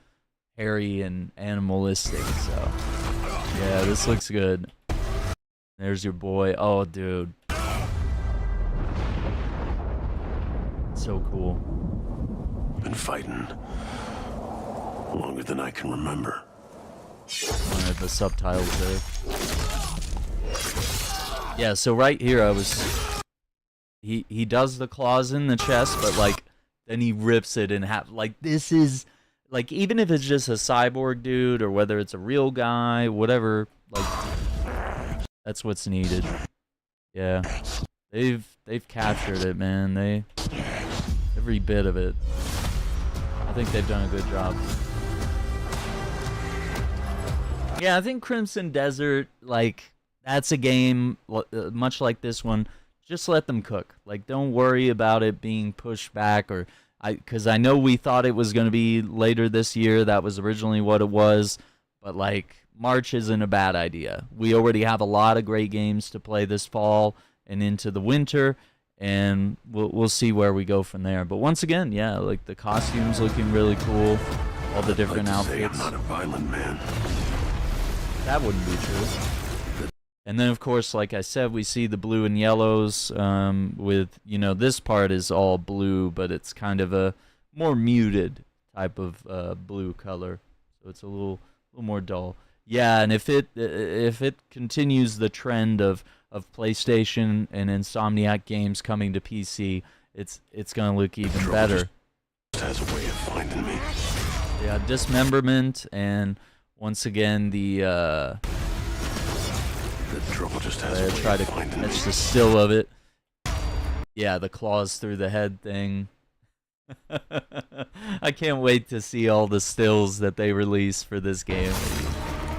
hairy and animalistic, so yeah, this looks good. There's your boy. Oh, dude. So cool. Been fighting longer than I can remember. The subtitles there. Yeah, so right here he does the claws in the chest, but like then he rips it in half. Like this is like, even if it's just a cyborg dude or whether it's a real guy, whatever, like that's what's needed. Yeah. They've captured it, man. Every bit of it. I think they've done a good job. Yeah, I think Crimson Desert, like, that's a game, much like this one, just let them cook. Like, don't worry about it being pushed back, or because I know we thought it was going to be later this year. That was originally what it was, but, like, March isn't a bad idea. We already have a lot of great games to play this fall and into the winter, and we'll see where we go from there. But once again, yeah, like, the costumes looking really cool, all the different outfits. I'm not a violent man. That wouldn't be true. And then, of course, like I said, we see the blue and yellows with, you know, this part is all blue, but it's kind of a more muted type of blue color. So it's a little more dull. Yeah, and if it continues the trend of PlayStation and Insomniac games coming to PC, it's going to look even better. Has a way of finding me. Yeah, dismemberment, and once again the trouble just has try to catch the still of it. Yeah, the claws through the head thing. I can't wait to see all the stills that they release for this game.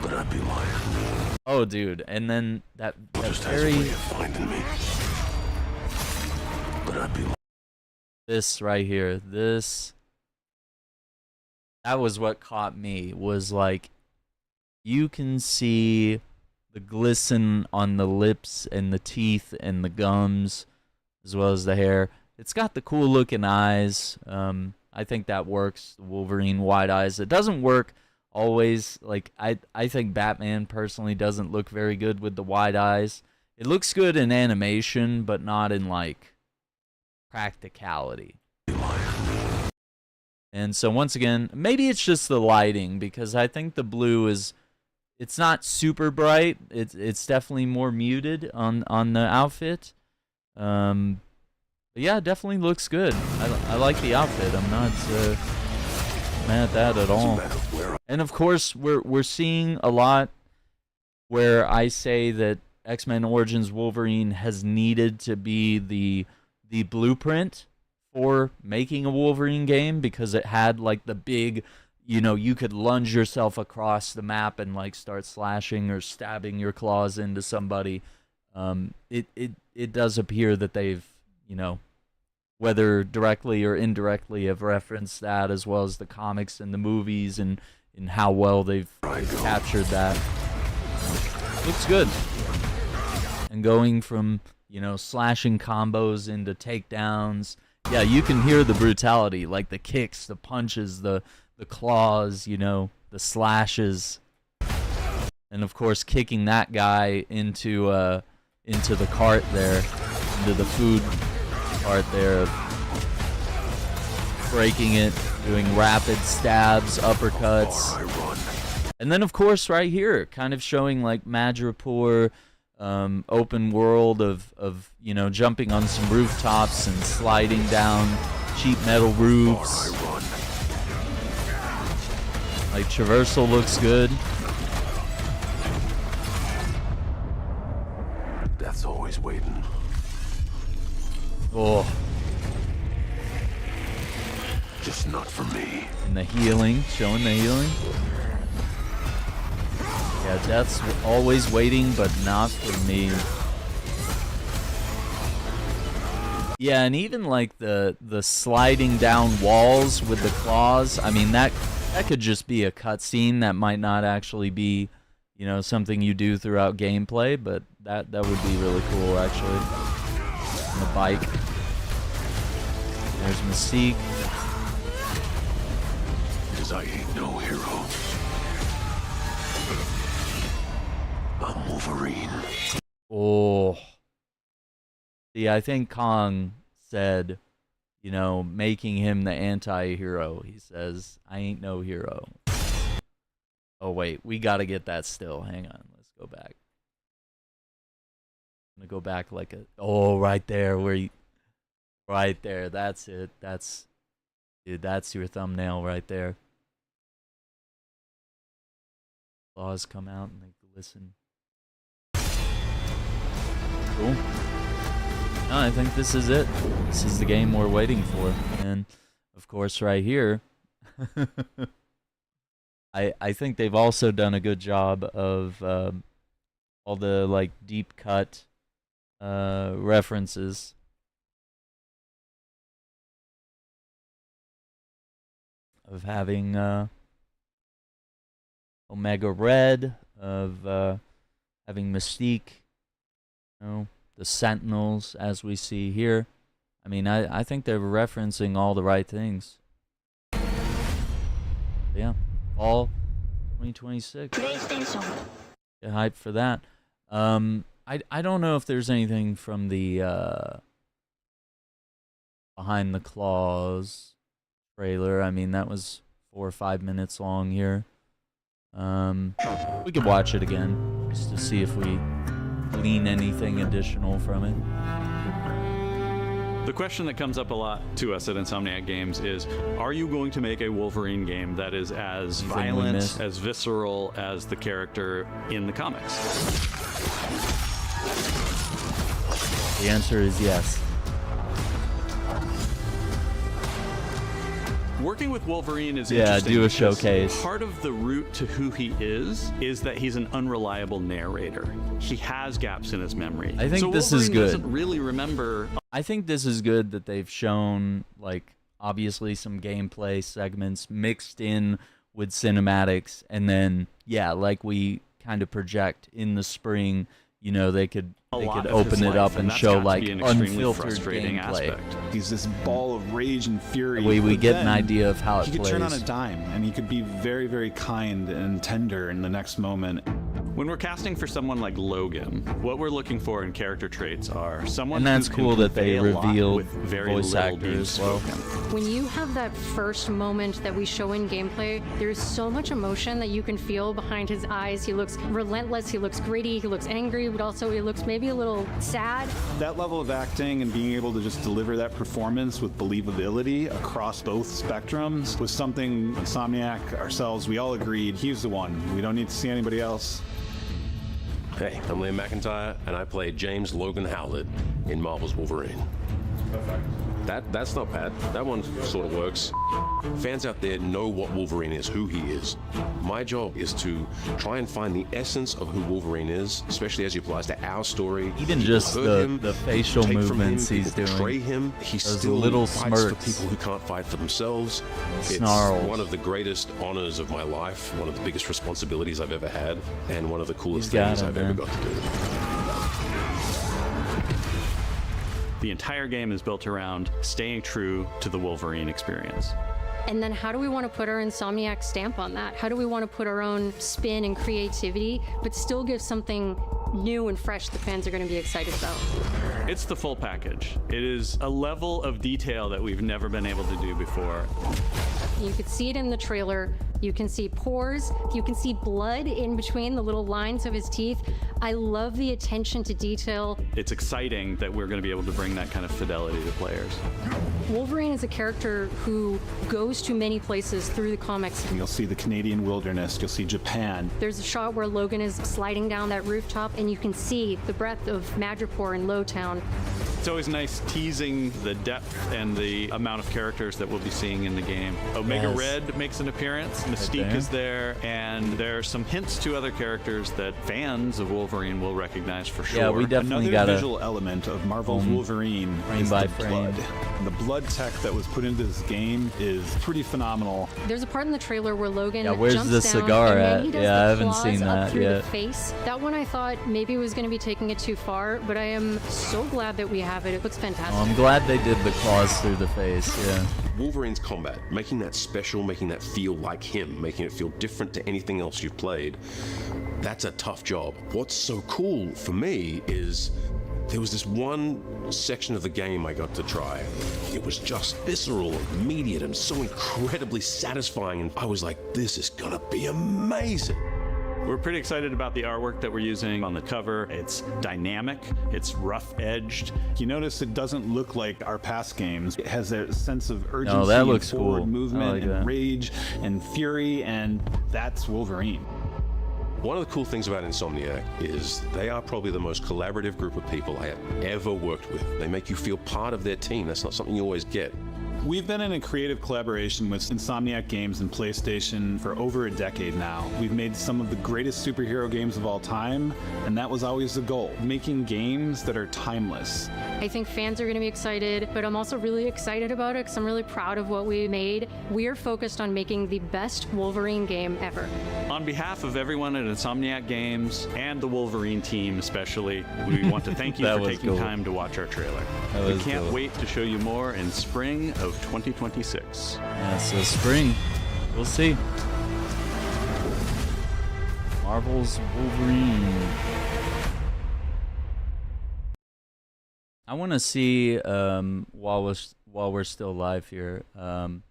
But I'd be lying. Oh, dude, and then that just very has a way of finding me. But I'd be lying. This right here, that was what caught me, was like, you can see the glisten on the lips and the teeth and the gums, as well as the hair. It's got the cool looking eyes. I think that works. The Wolverine wide eyes. It doesn't work always. Like, I think Batman personally doesn't look very good with the wide eyes. It looks good in animation, but not in like practicality. And so once again, maybe it's just the lighting, because I think the blue it's not super bright. It's definitely more muted on the outfit. But yeah, it definitely looks good. I like the outfit. I'm not mad at that at all. And of course, we're seeing a lot where I say that X-Men Origins Wolverine has needed to be the blueprint for making a Wolverine game, because it had like the big, you know, you could lunge yourself across the map and like start slashing or stabbing your claws into somebody. It does appear that they've, you know, whether directly or indirectly, have referenced that, as well as the comics and the movies, and how well they've captured that. Looks good. And going from, you know, slashing combos into takedowns. Yeah, you can hear the brutality, like the kicks, the punches, the claws, you know, the slashes. And of course, kicking that guy into the cart there, into the food cart there, breaking it, doing rapid stabs, uppercuts. And then of course right here, kind of showing like Madripoor, open world of, you know, jumping on some rooftops and sliding down cheap metal roofs. Like, traversal looks good. Death's always waiting. Oh. Just not for me. And the healing, showing the healing. Yeah, death's always waiting, but not for me. Yeah, and even like the sliding down walls with the claws. I mean, that could just be a cutscene. That might not actually be, you know, something you do throughout gameplay, but that would be really cool, actually. On the bike. There's Mystique. Because I ain't no hero. I'm Wolverine. Oh. See, I think Kong said, you know, making him the anti-hero. He says, I ain't no hero. Oh, wait. We got to get that still. Hang on. Let's go back. I'm going to go back like a... Oh, right there. Where you... Right there. That's it. That's... Dude, that's your thumbnail right there. Claws come out and they glisten. Cool. No, I think this is it. This is the game we're waiting for. And, of course, right here, I think they've also done a good job of all the, like, deep cut references. Of having Omega Red, of having Mystique, you know, the Sentinels, as we see here. I mean, I think they're referencing all the right things. Yeah, fall 2026. PlayStation. Get hyped for that. I don't know if there's anything from the Behind the Claws trailer. I mean, that was 4 or 5 minutes long here. We could watch it again just to see if we glean anything additional from it. The question that comes up a lot to us at Insomniac Games is, are you going to make a Wolverine game that is as violent, as visceral as the character in the comics? The answer is yes. Working with Wolverine is interesting. Yeah, do a showcase. Part of the route to who he is that he's an unreliable narrator. He has gaps in his memory. I think so this Wolverine is good. Doesn't really remember. I think this is good that they've shown, like, obviously some gameplay segments mixed in with cinematics, and then, yeah, like we kind of project in the spring, you know, they could open it up and show, like, unfiltered gameplay. Aspect. He's this ball of rage and fury. We get an idea of how it plays. He could turn on a dime, and he could be very, very kind and tender in the next moment. When we're casting for someone like Logan, what we're looking for in character traits are someone and that's who cool can that they reveal with very voice actors. Well, when you have that first moment that we show in gameplay, there's so much emotion that you can feel behind his eyes. He looks relentless, he looks gritty, he looks angry, but also he looks maybe a little sad. That level of acting and being able to just deliver that performance with believability across both spectrums was something Insomniac, ourselves, we all agreed he's the one. We don't need to see anybody else. Hey, I'm Liam McIntyre, and I play James Logan Howlett in Marvel's Wolverine. That's not bad. That one sort of works. Fans out there know what Wolverine is, who he is. My job is to try and find the essence of who Wolverine is, especially as he applies to our story. Even just the facial movements he's doing. Betray him. He still little fights smirks. for people who can't fight for themselves. Snarls. It's one of the greatest honors of my life, one of the biggest responsibilities I've ever had, and one of the coolest things I've ever got to do. The entire game is built around staying true to the Wolverine experience. And then how do we want to put our Insomniac stamp on that? How do we want to put our own spin and creativity, but still give something new and fresh that fans are going to be excited about? It's the full package. It is a level of detail that we've never been able to do before. You could see it in the trailer. You can see pores. You can see blood in between the little lines of his teeth. I love the attention to detail. It's exciting that we're going to be able to bring that kind of fidelity to players. Wolverine is a character who goes to many places through the comics. You'll see the Canadian wilderness, you'll see Japan. There's a shot where Logan is sliding down that rooftop and you can see the breadth of Madripoor and Lowtown. It's always nice teasing the depth and the amount of characters that we'll be seeing in the game. Omega Red makes an appearance, Mystique is there, and there are some hints to other characters that fans of Wolverine will recognize for sure. Yeah, we definitely Another got visual element of Marvel's Wolverine is by the frame. blood. The blood tech that was put into this game is pretty phenomenal. There's a part in the trailer where Logan where's jumps the down cigar and then at? he does Yeah, I the haven't claws seen up that through yet. the face. That one I thought maybe was going to be taking it too far, but I am so glad that we have it. It looks fantastic. I'm glad they did the claws through the face, yeah. Wolverine's combat, making that special, making that feel like him, making it feel different to anything else you've played, that's a tough job. What's so cool for me is there was this one section of the game I got to try. It was just visceral, immediate, and so incredibly satisfying, and I was like, this is gonna be amazing. We're pretty excited about the artwork that we're using on the cover. It's dynamic, it's rough-edged. You notice it doesn't look like our past games. It has a sense of urgency, No, that looks and forward cool. movement, like and that. rage, and fury, and that's Wolverine. One of the cool things about Insomniac is they are probably the most collaborative group of people I have ever worked with. They make you feel part of their team. That's not something you always get. We've been in a creative collaboration with Insomniac Games and PlayStation for over a decade now. We've made some of the greatest superhero games of all time, and that was always the goal, making games that are timeless. I think fans are going to be excited, but I'm also really excited about it because I'm really proud of what we made. We are focused on making the best Wolverine game ever. On behalf of everyone at Insomniac Games and the Wolverine team especially, we want to thank you That for was taking cool. time to watch our trailer. That We was can't cool. wait to show you more in spring of 2026. Yeah, so spring. We'll see. Marvel's Wolverine. I want to see while we're still live here. Let's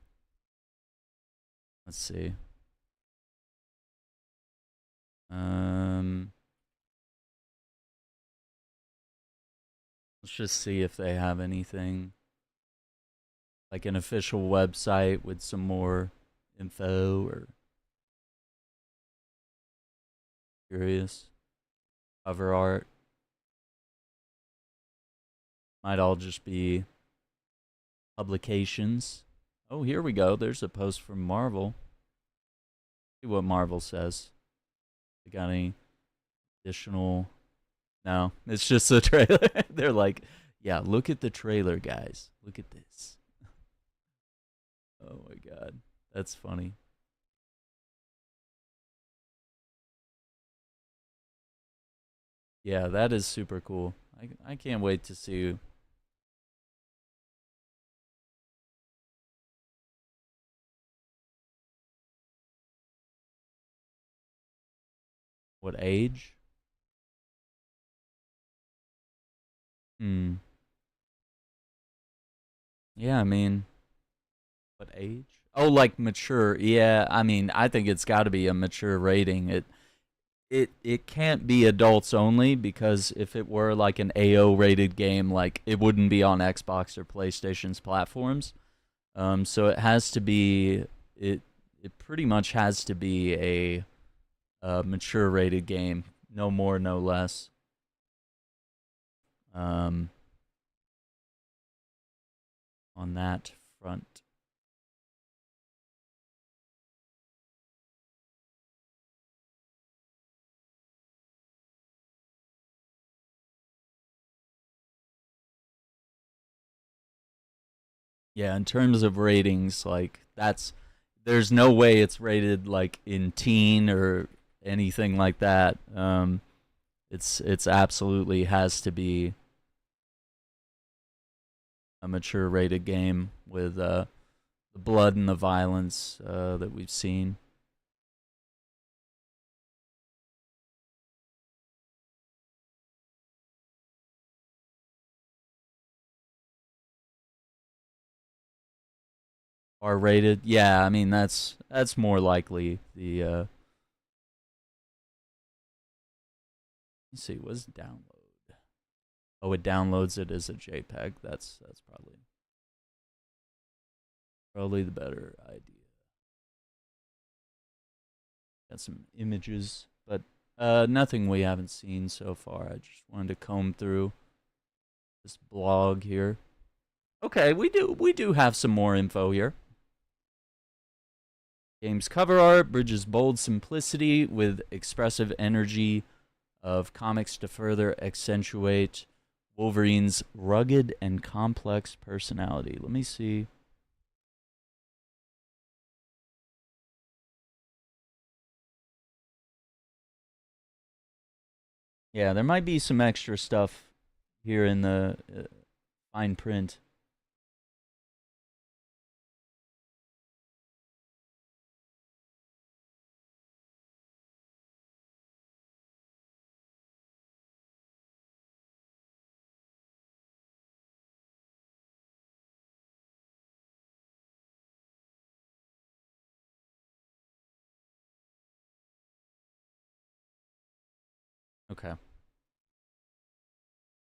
see. Let's just see if they have anything, like an official website with some more info, or curious cover art. Might all just be publications. Oh, here we go. There's a post from Marvel. See what Marvel says. They got any additional? No, it's just a trailer. They're like, yeah, look at the trailer, guys. Look at this. Oh my god, that's funny. Yeah, that is super cool. I can't wait to see. What age? Yeah, I mean, what age? Oh, like mature. Yeah, I mean, I think it's got to be a mature rating. It can't be adults only, because if it were like an AO rated game, like it wouldn't be on Xbox or PlayStation's platforms. So it has to be it pretty much has to be a mature rated game, no more, no less. On that front. Yeah, in terms of ratings, like there's no way it's rated like in teen or anything like that. It's absolutely has to be a mature rated game with the blood and the violence that we've seen. R-rated. Yeah, I mean that's more likely. The let's see, what's download? Oh, it downloads it as a JPEG. That's probably the better idea. Got some images, but nothing we haven't seen so far. I just wanted to comb through this blog here. Okay, we do have some more info here. Game's cover art bridges bold simplicity with expressive energy of comics to further accentuate Wolverine's rugged and complex personality. Let me see. Yeah, there might be some extra stuff here in the fine print. Okay.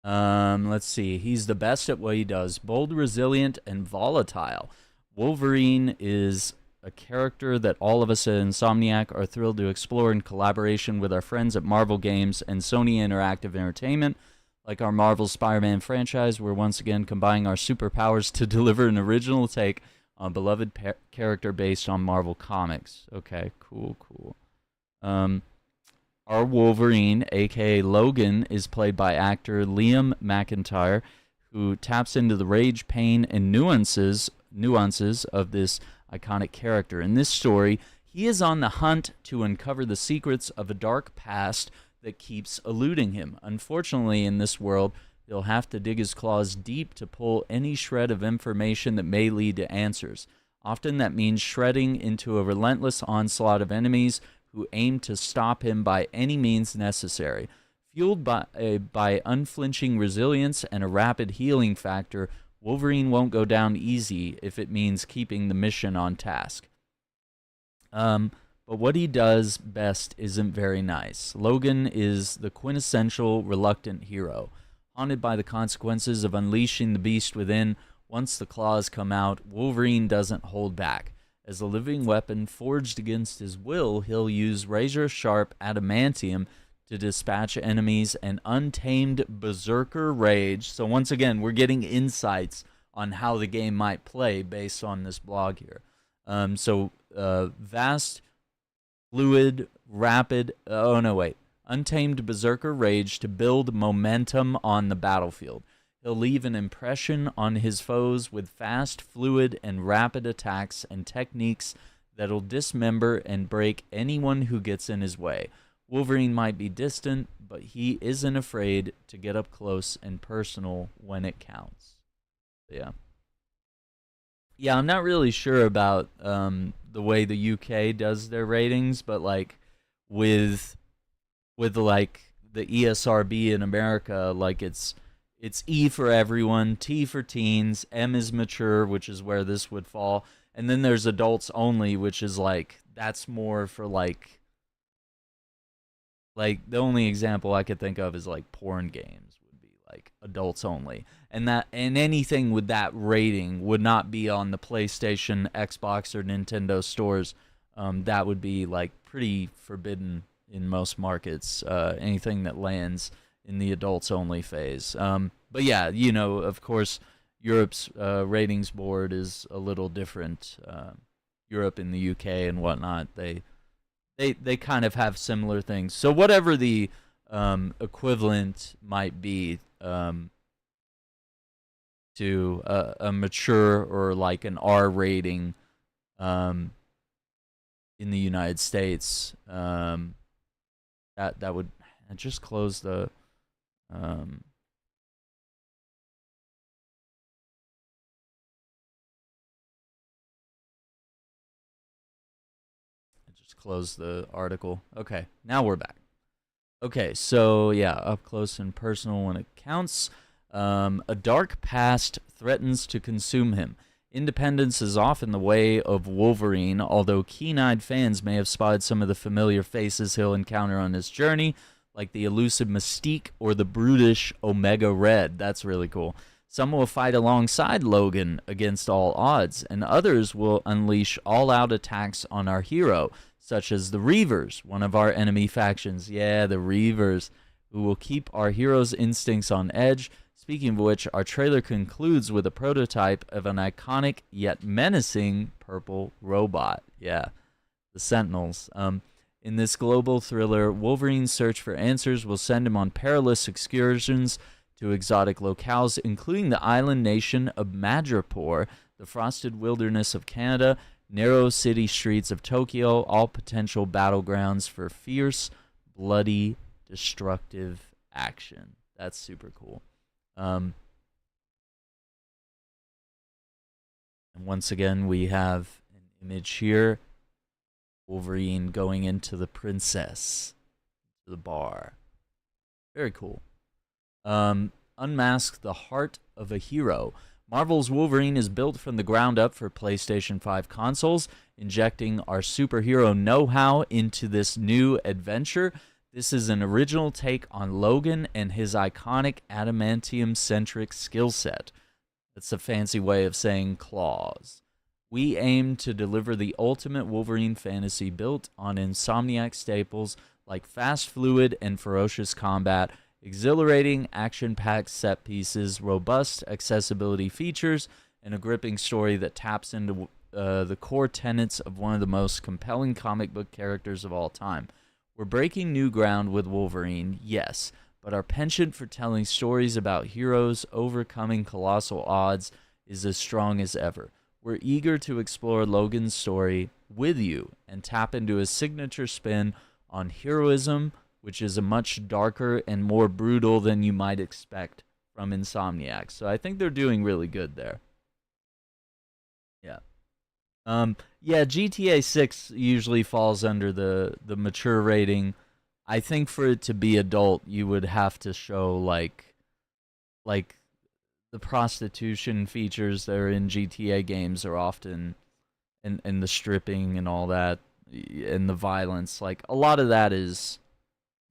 Let's see. He's the best at what he does. Bold, resilient, and volatile. Wolverine is a character that all of us at Insomniac are thrilled to explore in collaboration with our friends at Marvel Games and Sony Interactive Entertainment. Like our Marvel Spider-Man franchise, we're once again combining our superpowers to deliver an original take on a beloved character based on Marvel Comics. Okay, cool. Our Wolverine, a.k.a. Logan, is played by actor Liam McIntyre, who taps into the rage, pain, and nuances of this iconic character. In this story, he is on the hunt to uncover the secrets of a dark past that keeps eluding him. Unfortunately, in this world, he'll have to dig his claws deep to pull any shred of information that may lead to answers. Often that means shredding into a relentless onslaught of enemies who aim to stop him by any means necessary. Fueled by unflinching resilience and a rapid healing factor, Wolverine won't go down easy if it means keeping the mission on task. But what he does best isn't very nice. Logan is the quintessential reluctant hero. Haunted by the consequences of unleashing the beast within, once the claws come out, Wolverine doesn't hold back. As a living weapon forged against his will, he'll use razor-sharp adamantium to dispatch enemies and untamed berserker rage. So once again, we're getting insights on how the game might play based on this blog here. Vast, fluid, rapid... Untamed berserker rage to build momentum on the battlefield. He'll leave an impression on his foes with fast, fluid, and rapid attacks and techniques that'll dismember and break anyone who gets in his way. Wolverine might be distant, but he isn't afraid to get up close and personal when it counts. Yeah. Yeah, I'm not really sure about the way the UK does their ratings, but like with like the ESRB in America, like it's E for everyone, T for teens, M is mature, which is where this would fall, and then there's adults only, which is like, that's more for like the only example I could think of is like porn games would be like adults only, and anything with that rating would not be on the PlayStation, Xbox, or Nintendo stores. That would be like pretty forbidden in most markets, anything that lands in the adults only phase. But yeah, you know, of course, Europe's ratings board is a little different. Europe and the UK and whatnot, they kind of have similar things. So whatever the equivalent might be to a mature or like an R rating in the United States, that would just close the close the article. Okay, now we're back. Okay, so yeah, up close and personal when it counts. A dark past threatens to consume him. Independence is off in the way of Wolverine, although keen-eyed fans may have spotted some of the familiar faces he'll encounter on his journey, like the elusive Mystique or the brutish Omega Red. That's really cool. Some will fight alongside Logan against all odds, and others will unleash all-out attacks on our hero, such as the Reavers, one of our enemy factions. Yeah, the Reavers, who will keep our hero's instincts on edge. Speaking of which, our trailer concludes with a prototype of an iconic yet menacing purple robot. Yeah, the Sentinels. In this global thriller, Wolverine's search for answers will send him on perilous excursions to exotic locales, including the island nation of Madripoor, the frosted wilderness of Canada, narrow city streets of Tokyo, all potential battlegrounds for fierce, bloody, destructive action. That's super cool. And once again, we have an image here. Wolverine going into the princess, to the bar. Very cool. Unmask the heart of a hero. Marvel's Wolverine is built from the ground up for PlayStation 5 consoles, injecting our superhero know-how into this new adventure. This is an original take on Logan and his iconic adamantium-centric skill set. That's a fancy way of saying claws. We aim to deliver the ultimate Wolverine fantasy built on Insomniac staples like fast, fluid, and ferocious combat, exhilarating, action-packed set pieces, robust accessibility features, and a gripping story that taps into the core tenets of one of the most compelling comic book characters of all time. We're breaking new ground with Wolverine, yes, but our penchant for telling stories about heroes overcoming colossal odds is as strong as ever. We're eager to explore Logan's story with you and tap into his signature spin on heroism, which is a much darker and more brutal than you might expect from Insomniac. So I think they're doing really good there. Yeah. Yeah, GTA 6 usually falls under the mature rating. I think for it to be adult, you would have to show like the prostitution features that are in GTA games are often, and the stripping and all that, and the violence. Like, a lot of that is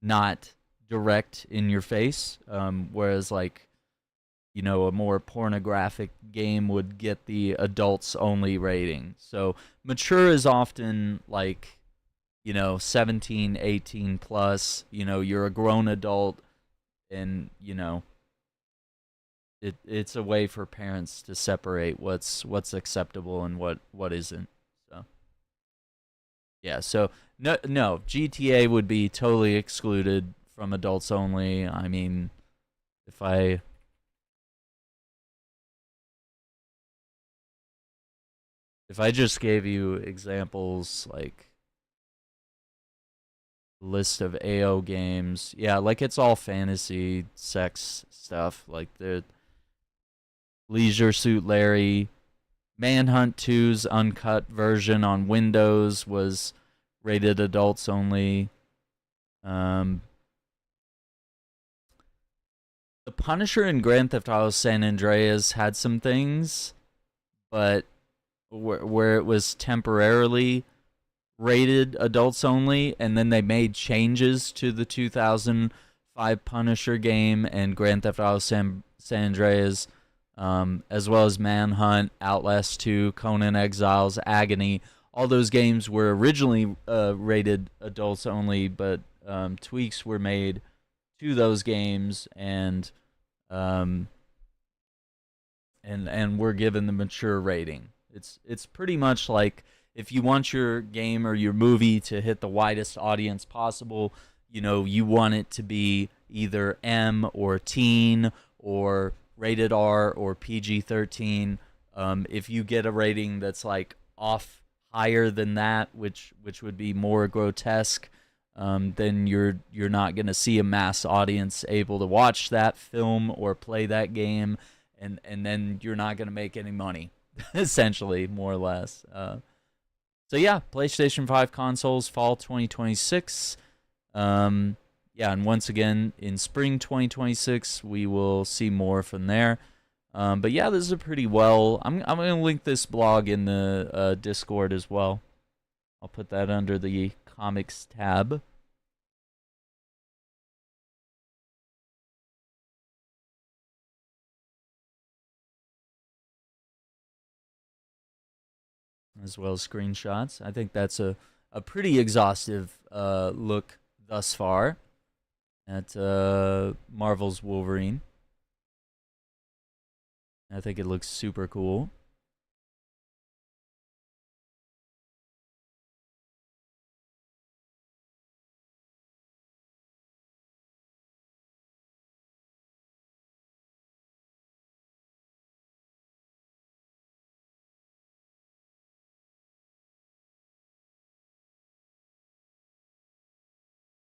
not direct in your face, whereas, like, you know, a more pornographic game would get the adults only rating. So mature is often like, you know, 17, 18 plus, you know, you're a grown adult, and, you know, it's a way for parents to separate what's acceptable and what isn't. So yeah, so no, GTA would be totally excluded from adults only. I mean, if I just gave you examples, like list of AO games, yeah, like it's all fantasy, sex stuff, like the Leisure Suit Larry, Manhunt 2's uncut version on Windows was rated adults only. The Punisher in Grand Theft Auto San Andreas had some things, but where it was temporarily rated adults only, and then they made changes to the 2005 Punisher game and Grand Theft Auto San Andreas, as well as Manhunt, Outlast 2, Conan Exiles, Agony. All those games were originally rated adults only, but tweaks were made to those games, and we're given the mature rating. It's pretty much like, if you want your game or your movie to hit the widest audience possible, you know, you want it to be either M or teen or rated R or PG-13. If you get a rating that's like off higher than that, which would be more grotesque, then you're not going to see a mass audience able to watch that film or play that game, and then you're not going to make any money, essentially, more or less. So yeah, PlayStation 5 consoles, fall 2026. Yeah, and once again, in spring 2026, we will see more from there. But yeah, this is a pretty well. I'm gonna link this blog in the Discord as well. I'll put that under the comics tab. As well as screenshots. I think that's a pretty exhaustive look thus far at Marvel's Wolverine. I think it looks super cool.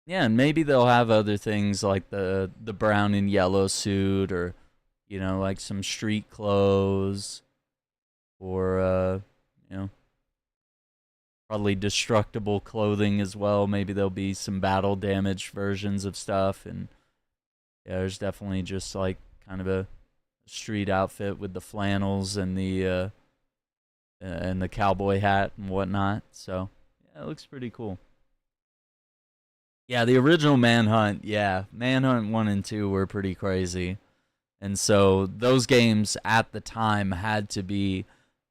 Yeah, and maybe they'll have other things like the brown and yellow suit, or like some street clothes, or probably destructible clothing as well. Maybe there'll be some battle damaged versions of stuff, and yeah, there's definitely just like kind of a street outfit with the flannels and the cowboy hat and whatnot. So yeah, it looks pretty cool. Yeah, the original Manhunt, Manhunt 1 and 2 were pretty crazy. And so those games at the time had to be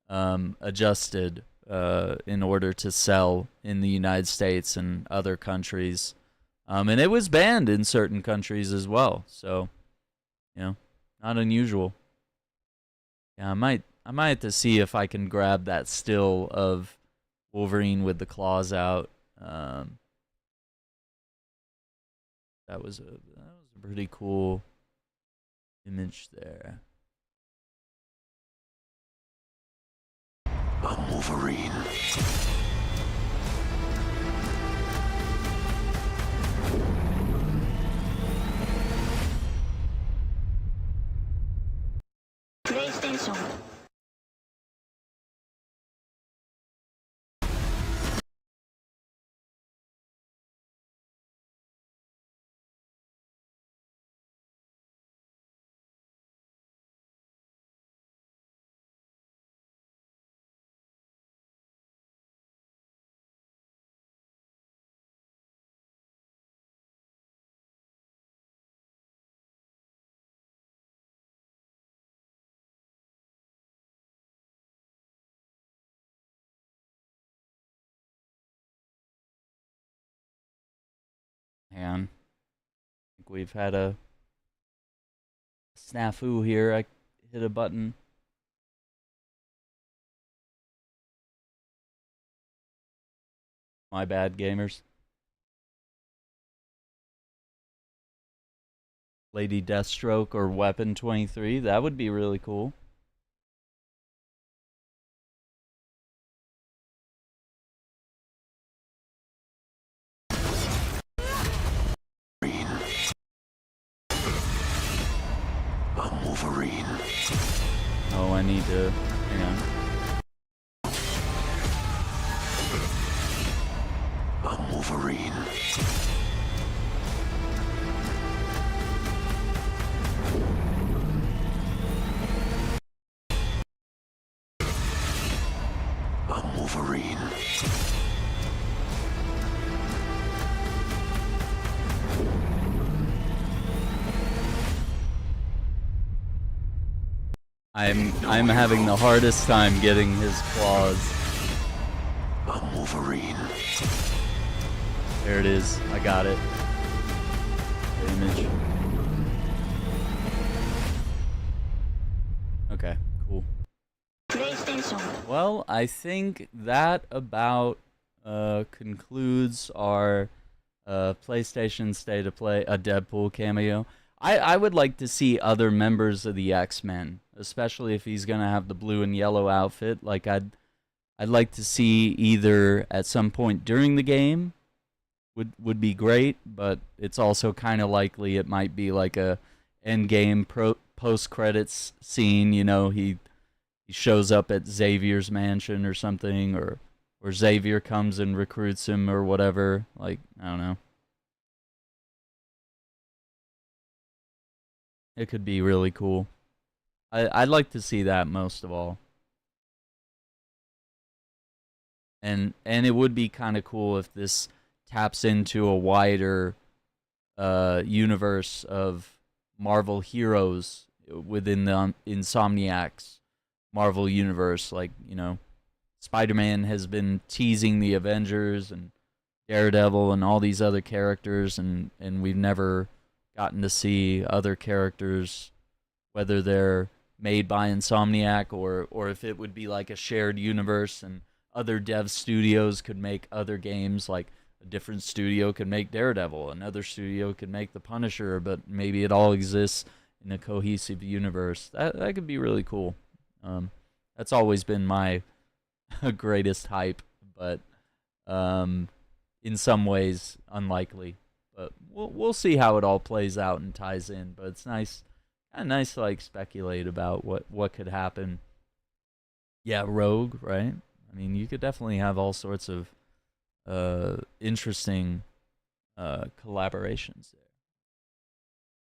adjusted in order to sell in the United States and other countries. And it was banned in certain countries as well. So, not unusual. Yeah, I might have to see if I can grab that still of Wolverine with the claws out. That was a pretty cool image there. I'm Wolverine. PlayStation. Man, I think we've had a snafu here. I hit a button. My bad, gamers. Lady Deathstroke or Weapon 23, that would be really cool. I'm Wolverine. Oh, I need to. Hang on. I'm Wolverine. I'm Wolverine. I'm having the hardest time getting his claws. I'm Wolverine. There it is. I got it. The image. Okay, cool. PlayStation. Well, I think that about concludes our PlayStation State of Play, a Deadpool cameo. I would like to see other members of the X-Men, especially if he's gonna have the blue and yellow outfit. Like I'd like to see either at some point during the game would be great, but it's also kind of likely it might be like a end game post credits scene. He shows up at Xavier's mansion or something, or Xavier comes and recruits him or whatever. Like, I don't know. It could be really cool. I'd like to see that most of all. And it would be kind of cool if this taps into a wider universe of Marvel heroes within the Insomniac's Marvel universe. Like, you know, Spider-Man has been teasing the Avengers and Daredevil and all these other characters, and we've never gotten to see other characters, whether they're made by Insomniac or if it would be like a shared universe and other dev studios could make other games. Like a different studio could make Daredevil, another studio could make The Punisher, but maybe it all exists in a cohesive universe. That could be really cool. That's always been my greatest hype, but in some ways unlikely. But we'll see how it all plays out and ties in. But it's nice, kind of nice to like speculate about what could happen. Yeah, Rogue, right? I mean, you could definitely have all sorts of interesting collaborations there.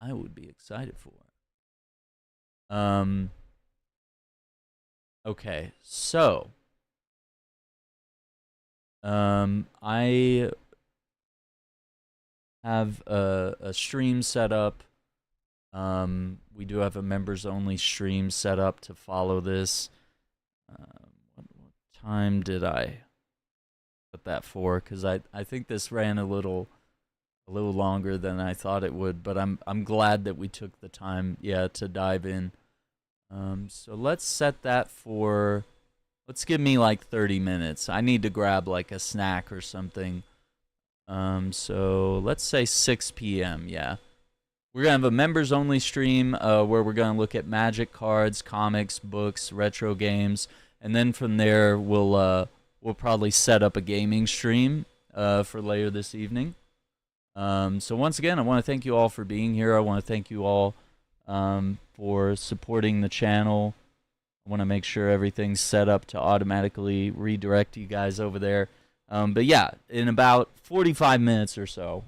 I would be excited for it. Okay, so I have a stream set up. We do have a members only stream set up to follow this. What time did I put that for? Because I think this ran a little longer than I thought it would, but I'm glad that we took the time, to dive in. So let's set that for, let's give me like 30 minutes. I need to grab like a snack or something. So let's say 6 p.m. Yeah. We're going to have a members only stream where we're going to look at Magic cards, comics, books, retro games, and then from there we'll probably set up a gaming stream for later this evening. So once again, I want to thank you all for being here. I want to thank you all for supporting the channel. I want to make sure everything's set up to automatically redirect you guys over there. But yeah, in about 45 minutes or so,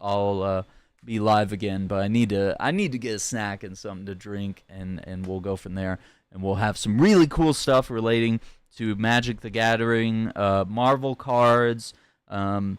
I'll be live again. But I need to get a snack and something to drink, and we'll go from there. And we'll have some really cool stuff relating to Magic the Gathering, Marvel cards, Final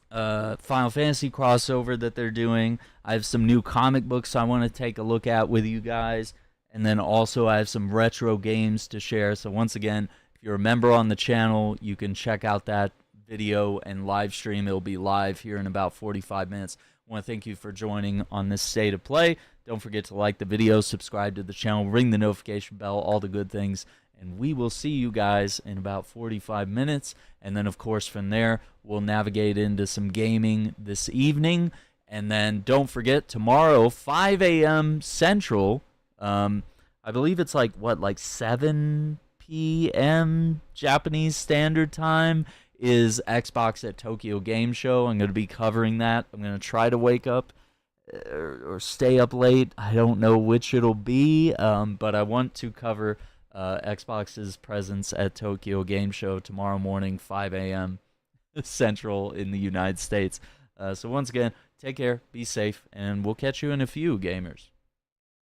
Fantasy crossover that they're doing. I have some new comic books I want to take a look at with you guys. And then also I have some retro games to share. So once again, if you're a member on the channel, you can check out that video and live stream. It'll be live here in about 45 minutes. I want to thank you for joining on this State of Play. Don't forget to like the video, subscribe to the channel, ring the notification bell, all the good things. And we will see you guys in about 45 minutes. And then, of course, from there, we'll navigate into some gaming this evening. And then don't forget, tomorrow, 5 a.m. Central, I believe it's like 7 p.m. Japanese Standard Time is Xbox at Tokyo Game Show. I'm going to be covering that. I'm going to try to wake up or stay up late. I don't know which it'll be, but I want to cover Xbox's presence at Tokyo Game Show tomorrow morning, 5 a.m. Central in the United States. So once again, take care, be safe, and we'll catch you in a few, gamers.